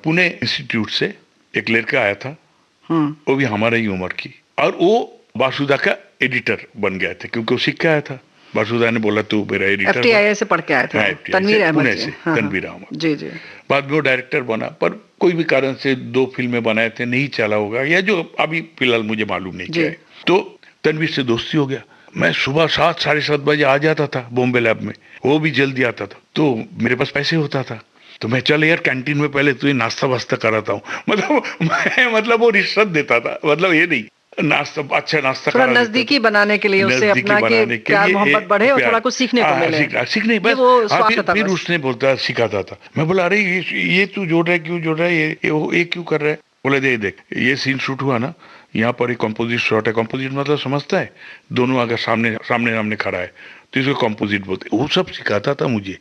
पुणे इंस्टीट्यूट से एक लड़का आया था, वो भी हमारा ही उम्र की, और वो वासुदा का एडिटर बन गया था, क्योंकि वो सीख के आया था। वासुदा ने बोला तू मेरा एडिटर। FTII से पढ़ के आए थे। हाँ, FTII तनवीर से, अहमद पुणे जी। से, हाँ, तनवीर अहमद। जी जी। बाद में वो डायरेक्टर बना, पर कोई भी कारण से 2 फिल्में बनाए थे, नहीं चला होगा, या जो अभी फिलहाल मुझे मालूम नहीं जी। क्या है। तो तनवीर से दोस्ती हो गया। मैं सुबह 7 साढ़े 7 बजे आ जाता था बॉम्बे लैब में, वो भी जल्दी आता था, तो मेरे पास पैसे होता था, तो मैं चल यार कैंटीन में पहले तुझे नाश्ता वास्ता कराता हूँ। मतलब वो रिश्वत देता था, मतलब ये नहीं, नाश्ता, अच्छा नाश्ता थोड़ा करा देता नजदीकी था। बनाने के लिए, उससे नजदीकी अपना के बनाने के प्यार लिए मोहब्बत बढ़े और प्यार। थोड़ा कुछ सीखने को हाँ, मिले। सीखने ये बस। वो हाँ, स्वार्थ था फिर बस। उसने बोलता सिखाता था। मैं बोला अरे ये तू जोड़ रहा है, क्यों जोड़ रहा है, ये क्यों कर रहा है? बोले देख ये सीन शूट हुआ ना, यहाँ पर एक कंपोजिट शॉट है। कंपोजिट मतलब समझता है? दोनों अगर सामने सामने खड़ा है तो इसको कंपोजिट बोलते। वो सब सिखाता था मुझे,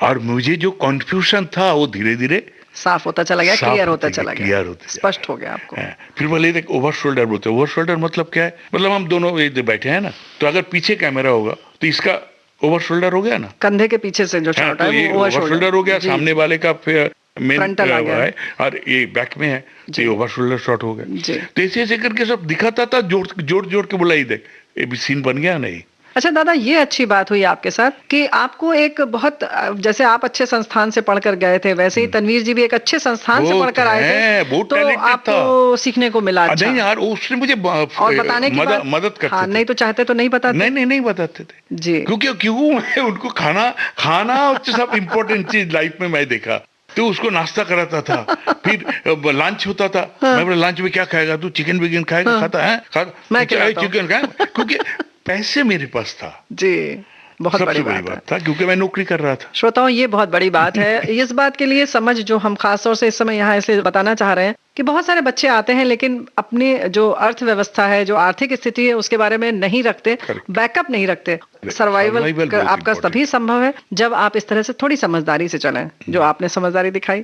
और मुझे जो कॉन्फ्यूजन था वो धीरे धीरे साफ होता चला गया, साफ क्लियर होते होता गए, चला क्लियर गया, होते गए। स्पष्ट हो गया आपको। हाँ, फिर बोले देख ओवर शोल्डर बोलते हैं। ओवर शोल्डर मतलब क्या है? मतलब हम दोनों इधर बैठे हैं ना, तो अगर पीछे कैमरा होगा तो इसका ओवर शोल्डर हो गया ना। कंधे के पीछे से जो हाँ, शॉट तो है ये वो ओवर शोल्डर हो गया, जी, सामने वाले का फिर मेन Frontal आ गया। है, और ये बैक में है, तो ये ओवर शोल्डर शॉट हो गया। जी। तो ऐसे ऐसे करके सब दिखाता था, जोड़ के बोला, ही देख ये भी सीन बन गया नहीं। अच्छा दादा, ये अच्छी बात हुई आपके साथ कि आपको एक बहुत, जैसे आप अच्छे संस्थान से पढ़कर गए थे, वैसे ही तनवीर जी भी एक अच्छे संस्थान से बहुत पढ़कर आए है, थे, बहुत तो talented आपको सीखने को मिला। अच्छा। नहीं यार, उसने मुझे और बताने की बात, मदद करते हाँ, थे। नहीं तो चाहते तो नहीं बताते। नहीं बताते थे जी। क्यों मैं उनको खाना सब इम्पोर्टेंट चीज लाइफ में मैं देखा, तो उसको नाश्ता कराता था। फिर लंच होता था। मैं बोला लंच में क्या खाएगा तू? चिकन विकन खाएगा? खाता है? मैं खिलाता हूँ। चिकन खाएगा, क्योंकि पैसे मेरे पास था। जी, बहुत बड़ी सबसे बड़ी बात है। बात था, क्योंकि मैं नौकरी कर रहा था। श्रोताओं, ये बहुत बड़ी बात है। इस बात के लिए समझ जो हम खास तौर से इस समय यहाँ ऐसे बताना चाह रहे हैं कि बहुत सारे बच्चे आते हैं, लेकिन अपने जो अर्थव्यवस्था है, जो आर्थिक स्थिति है, उसके बारे में नहीं रखते, बैकअप नहीं रखते। सर्वाइवल बहुत आपका important तभी संभव है जब आप इस तरह से थोड़ी समझदारी से चलें, जो आपने समझदारी दिखाई।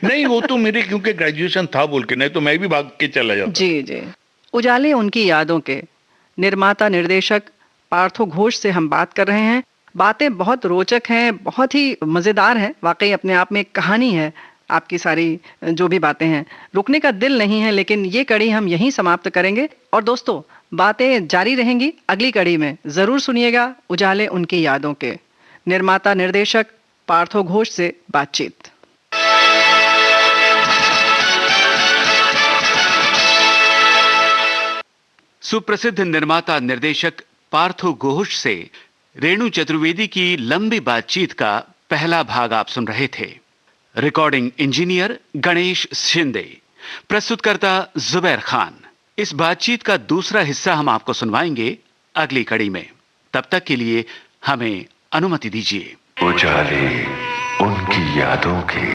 नहीं, वो तो मेरे क्योंकि ग्रेजुएशन था बोल के, नहीं तो मैं भी भाग के चला जाता। जी जी। उजाले उनकी यादों के निर्माता निर्देशक पार्थो घोष से हम बात कर रहे हैं। बातें बहुत रोचक हैं, बहुत ही मजेदार हैं, वाकई अपने आप में एक कहानी है आपकी सारी जो भी बातें हैं। रुकने का दिल नहीं है, लेकिन ये कड़ी हम यहीं समाप्त करेंगे। और दोस्तों, बातें जारी रहेंगी अगली कड़ी में। जरूर सुनिएगा उजाले उनकी यादों के निर्माता निर्देशक पार्थो घोष से बातचीत। सुप्रसिद्ध निर्माता निर्देशक पार्थो घोष से रेणु चतुर्वेदी की लंबी बातचीत का पहला भाग आप सुन रहे थे। रिकॉर्डिंग इंजीनियर गणेश शिंदे, प्रस्तुतकर्ता जुबैर खान। इस बातचीत का दूसरा हिस्सा हम आपको सुनवाएंगे अगली कड़ी में। तब तक के लिए हमें अनुमति दीजिए। उजाले उनकी यादों के।